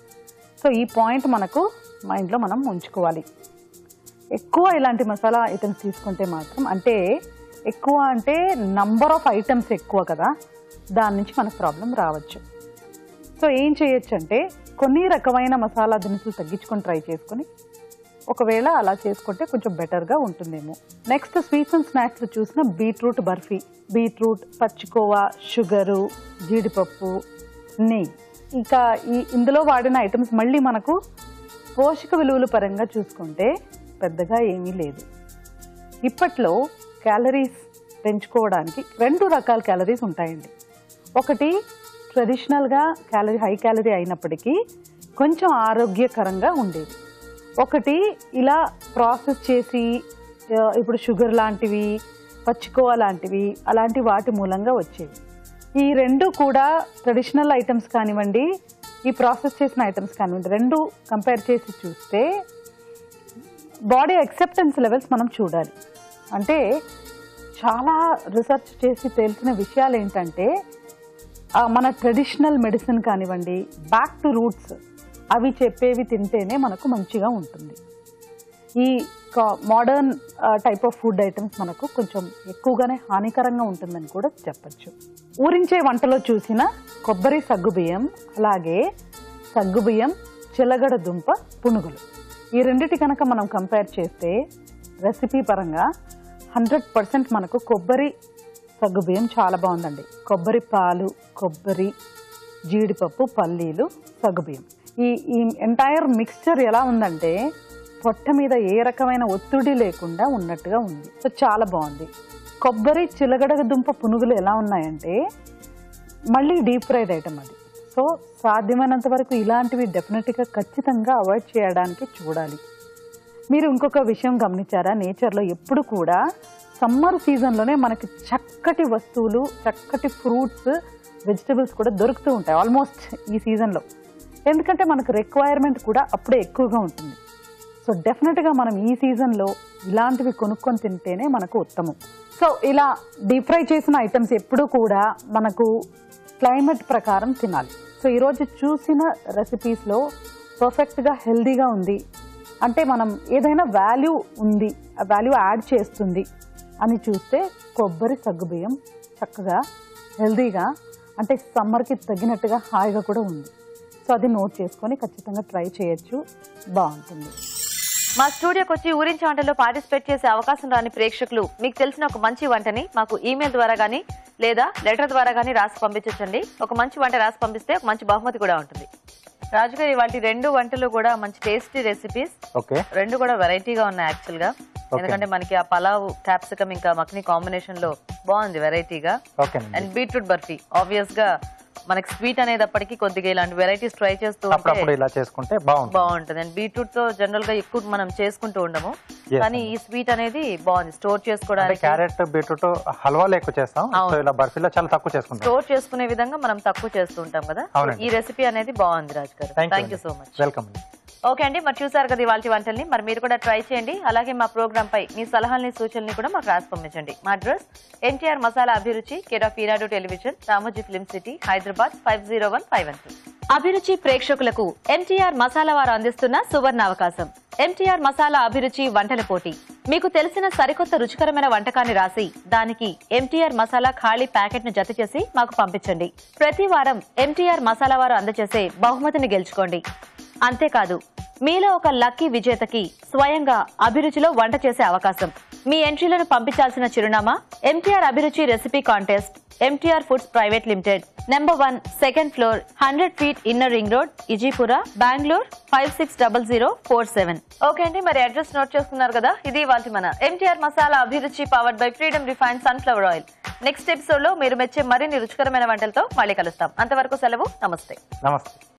సో ఈ పాయింట్ మనకు మైండ్లో మనం ఉంచుకోవాలి. ఎక్కువ ఇలాంటి మసాలా ఐటమ్స్ తీసుకుంటే మాత్రం, అంటే ఎక్కువ అంటే నంబర్ ఆఫ్ ఐటమ్స్ ఎక్కువ కదా, దాని నుంచి మనకు ప్రాబ్లం రావచ్చు. సో ఏం చేయొచ్చు అంటే కొన్ని రకమైన మసాలా దినుసులు తగ్గించుకొని ట్రై చేసుకొని, ఒకవేళ అలా చేసుకుంటే కొంచెం బెటర్గా ఉంటుందేమో. నెక్స్ట్ స్వీట్స్ అండ్ స్నాక్స్ చూసిన బీట్రూట్ బర్ఫీ, బీట్రూట్, పచ్చికోవా, షుగరు, జీడిపప్పు, నెయ్యి. ఇంకా ఇందులో వాడిన ఐటమ్స్ మళ్ళీ మనకు పోషక విలువల పరంగా చూసుకుంటే పెద్దగా ఏమీ లేదు. ఇప్పట్లో క్యాలరీస్ పెంచుకోవడానికి 2 రకాల క్యాలరీస్ ఉంటాయండి. ఒకటి ట్రెడిషనల్గా హై క్యాలరీ అయినప్పటికీ కొంచెం ఆరోగ్యకరంగా ఉండేది. ఒకటి ఇలా ప్రాసెస్ చేసి ఇప్పుడు షుగర్ లాంటివి, పచ్చికోవా లాంటివి, అలాంటి వాటి మూలంగా వచ్చేవి. ఈ 2 కూడా ట్రెడిషనల్ ఐటమ్స్ కానివ్వండి, ఈ ప్రాసెస్ చేసిన ఐటమ్స్ కానివ్వండి, 2 కంపేర్ చేసి చూస్తే బాడీ యాక్సెప్టెన్స్ లెవెల్స్ మనం చూడాలి. అంటే చాలా రీసెర్చ్ చేసి తెలిసిన విషయాలు ఏంటంటే మన ట్రెడిషనల్ మెడిసిన్ కానివ్వండి, బ్యాక్ టు రూట్స్, అవి చెప్పేవి తింటేనే మనకు మంచిగా ఉంటుంది. ఈ modern type of food items మనకు కొంచెం ఎక్కువగానే హానికరంగా ఉంటుందని కూడా చెప్పచ్చు. ఊరించే వంటలో చూసిన కొబ్బరి సగ్గుబియ్యం, అలాగే సగ్గుబియ్యం, చిలగడ దుంప పునుగులు, ఈ రెండిటి కనుక మనం కంపేర్ చేస్తే రెసిపీ పరంగా 100% మనకు కొబ్బరి సగ్గుబియ్యం చాలా బాగుందండి. కొబ్బరి పాలు, కొబ్బరి, జీడిపప్పు, పల్లీలు, సగ్గుబియ్యం, ఈ ఎంటైర్ మిక్స్చర్ ఎలా ఉందంటే పొట్ట మీద ఏ రకమైన ఒత్తిడి లేకుండా ఉన్నట్టుగా ఉంది. సో చాలా బాగుంది. కొబ్బరి చిలగడ దుంప పునుగులు ఎలా ఉన్నాయంటే మళ్ళీ డీప్ ఫ్రైడ్ ఐటమ్ అది. సో సాధ్యమైనంత వరకు ఇలాంటివి డెఫినెట్గా ఖచ్చితంగా అవాయిడ్ చేయడానికి చూడాలి. మీరు ఇంకొక విషయం గమనించారా, నేచర్లో ఎప్పుడు కూడా సమ్మర్ సీజన్లోనే మనకి చక్కటి వస్తువులు, చక్కటి ఫ్రూట్స్, వెజిటబుల్స్ కూడా దొరుకుతూ ఉంటాయి ఆల్మోస్ట్ ఈ సీజన్లో. ఎందుకంటే మనకు రిక్వైర్మెంట్ కూడా అప్పుడే ఎక్కువగా ఉంటుంది. సో డెఫినెట్గా మనం ఈ సీజన్లో ఇలాంటివి కొనుక్కొని తింటేనే మనకు ఉత్తమం. సో ఇలా డీప్ ఫ్రై చేసిన ఐటమ్స్ ఎప్పుడూ కూడా మనకు క్లైమేట్ ప్రకారం తినాలి. సో ఈరోజు చూసిన రెసిపీస్లో పర్ఫెక్ట్గా హెల్దీగా ఉంది అంటే మనం ఏదైనా వాల్యూ ఉంది, ఆ వాల్యూ యాడ్ చేస్తుంది అని చూస్తే కొబ్బరి సగ్గుబియ్యం చక్కగా హెల్దీగా, అంటే సమ్మర్కి తగినట్టుగా హాయిగా కూడా ఉంది. సో అది నోట్ చేసుకొని ఖచ్చితంగా ట్రై చేయొచ్చు, బాగుంటుంది. మా స్టూడియోకి వచ్చి ఊరించి వంటల్లో పార్టిసిపేట్ చేసే అవకాశం రాని ప్రేక్షకులు మీకు తెలిసిన ఒక మంచి వంటని మాకు ఈమెయిల్ ద్వారా కానీ లేదా లెటర్ ద్వారా కానీ రాసి పంపించండి. ఒక మంచి వంట రాసి పంపిస్తే ఒక మంచి బహుమతి కూడా ఉంటుంది. రాజుగారి వాటి 2 వంటలు కూడా మంచి టేస్టీ రెసిపీస్, 2 కూడా వెరైటీగా ఉన్నాయి యాక్చువల్ గా. ఎందుకంటే మనకి ఆ పలావ్, క్యాప్సికమ్ ఇంకా మక్ని కాంబినేషన్ లో బాగుంది వెరైటీగా. అండ్ బీట్రూట్ బర్ఫీ ఆబ్వియస్ గా మనకి స్వీట్ అనేటప్పటికీ కొద్దిగా ఇలాంటి వెరైటీస్ ట్రై చేస్తూ చేసుకుంటే బాగుంటుంది. అండ్ బీట్రూట్ తో జనరల్ గా ఎక్కువ మనం చేసుకుంటూ ఉండము, కానీ ఈ స్వీట్ అనేది బాగుంది స్టోర్ చేసుకోవడానికి. క్యారెట్, బీట్రూట్ హల్వాలో ఎక్కువ చేస్తాం, ఇలా బర్ఫీలో చాలా తక్కువ చేసుకుంటాం. స్టోర్ చేసుకునే విధంగా మనం తక్కువ చేస్తూ ఉంటాం కదా. ఈ రెసిపీ అనేది బాగుంది రాజు గారు, thank you so much. Welcome. Okay అండి, మరి చూసారు కదా ఇవాళ వంటల్ని. మరి మీరు కూడా ట్రై చేయండి. అలాగే మా ప్రోగ్రామ్ పై మీ సలహాలని, సూచనల్ని కూడా మాకు రాసి పంపించండి. మా అడ్రస్ ఎన్టీఆర్ మసాలా అభిరుచి, care of Eenadu television, Ramoji film city, Hyderabad 501512. అభిరుచి ప్రేక్షకులకు ఎంటీఆర్ మసాలా వారు అందిస్తున్న సువర్ణ అవకాశం. ఎంటీఆర్ మసాలా అభిరుచి వంటల పోటీ. మీకు తెలిసిన సరికొత్త రుచికరమైన వంటకాన్ని రాసి దానికి ఎంటీఆర్ మసాలా ఖాళీ ప్యాకెట్ ను జత చేసి మాకు పంపించండి. ప్రతి వారం ఎంటీఆర్ మసాలా వారు అందజేసే బహుమతిని గెలుచుకోండి. అంతేకాదు, మీలో ఒక లక్కీ విజేతకి స్వయంగా అభిరుచిలో వంట చేసే అవకాశం. మీ ఎంట్రీలను పంపించాల్సిన చిరునామా MTR Abhiruchi recipe contest, MTR foods private limited, number 1, 2nd floor, 100 feet inner ring road, Ejipura, Bengaluru 560047. Okay అండి, మరి అడ్రస్ నోట్ చేసుకున్నారు కదా. ఇది ఇవాళ మన ఎంటీఆర్ మసాలా అభిరుచి powered by freedom refined sunflower oil. Next episode లో మీరు మెచ్చే మరిన్ని రుచికరమైన వంటలతో మళ్ళీ కలుస్తాం. అంతవరకు సెలవు, నమస్తే.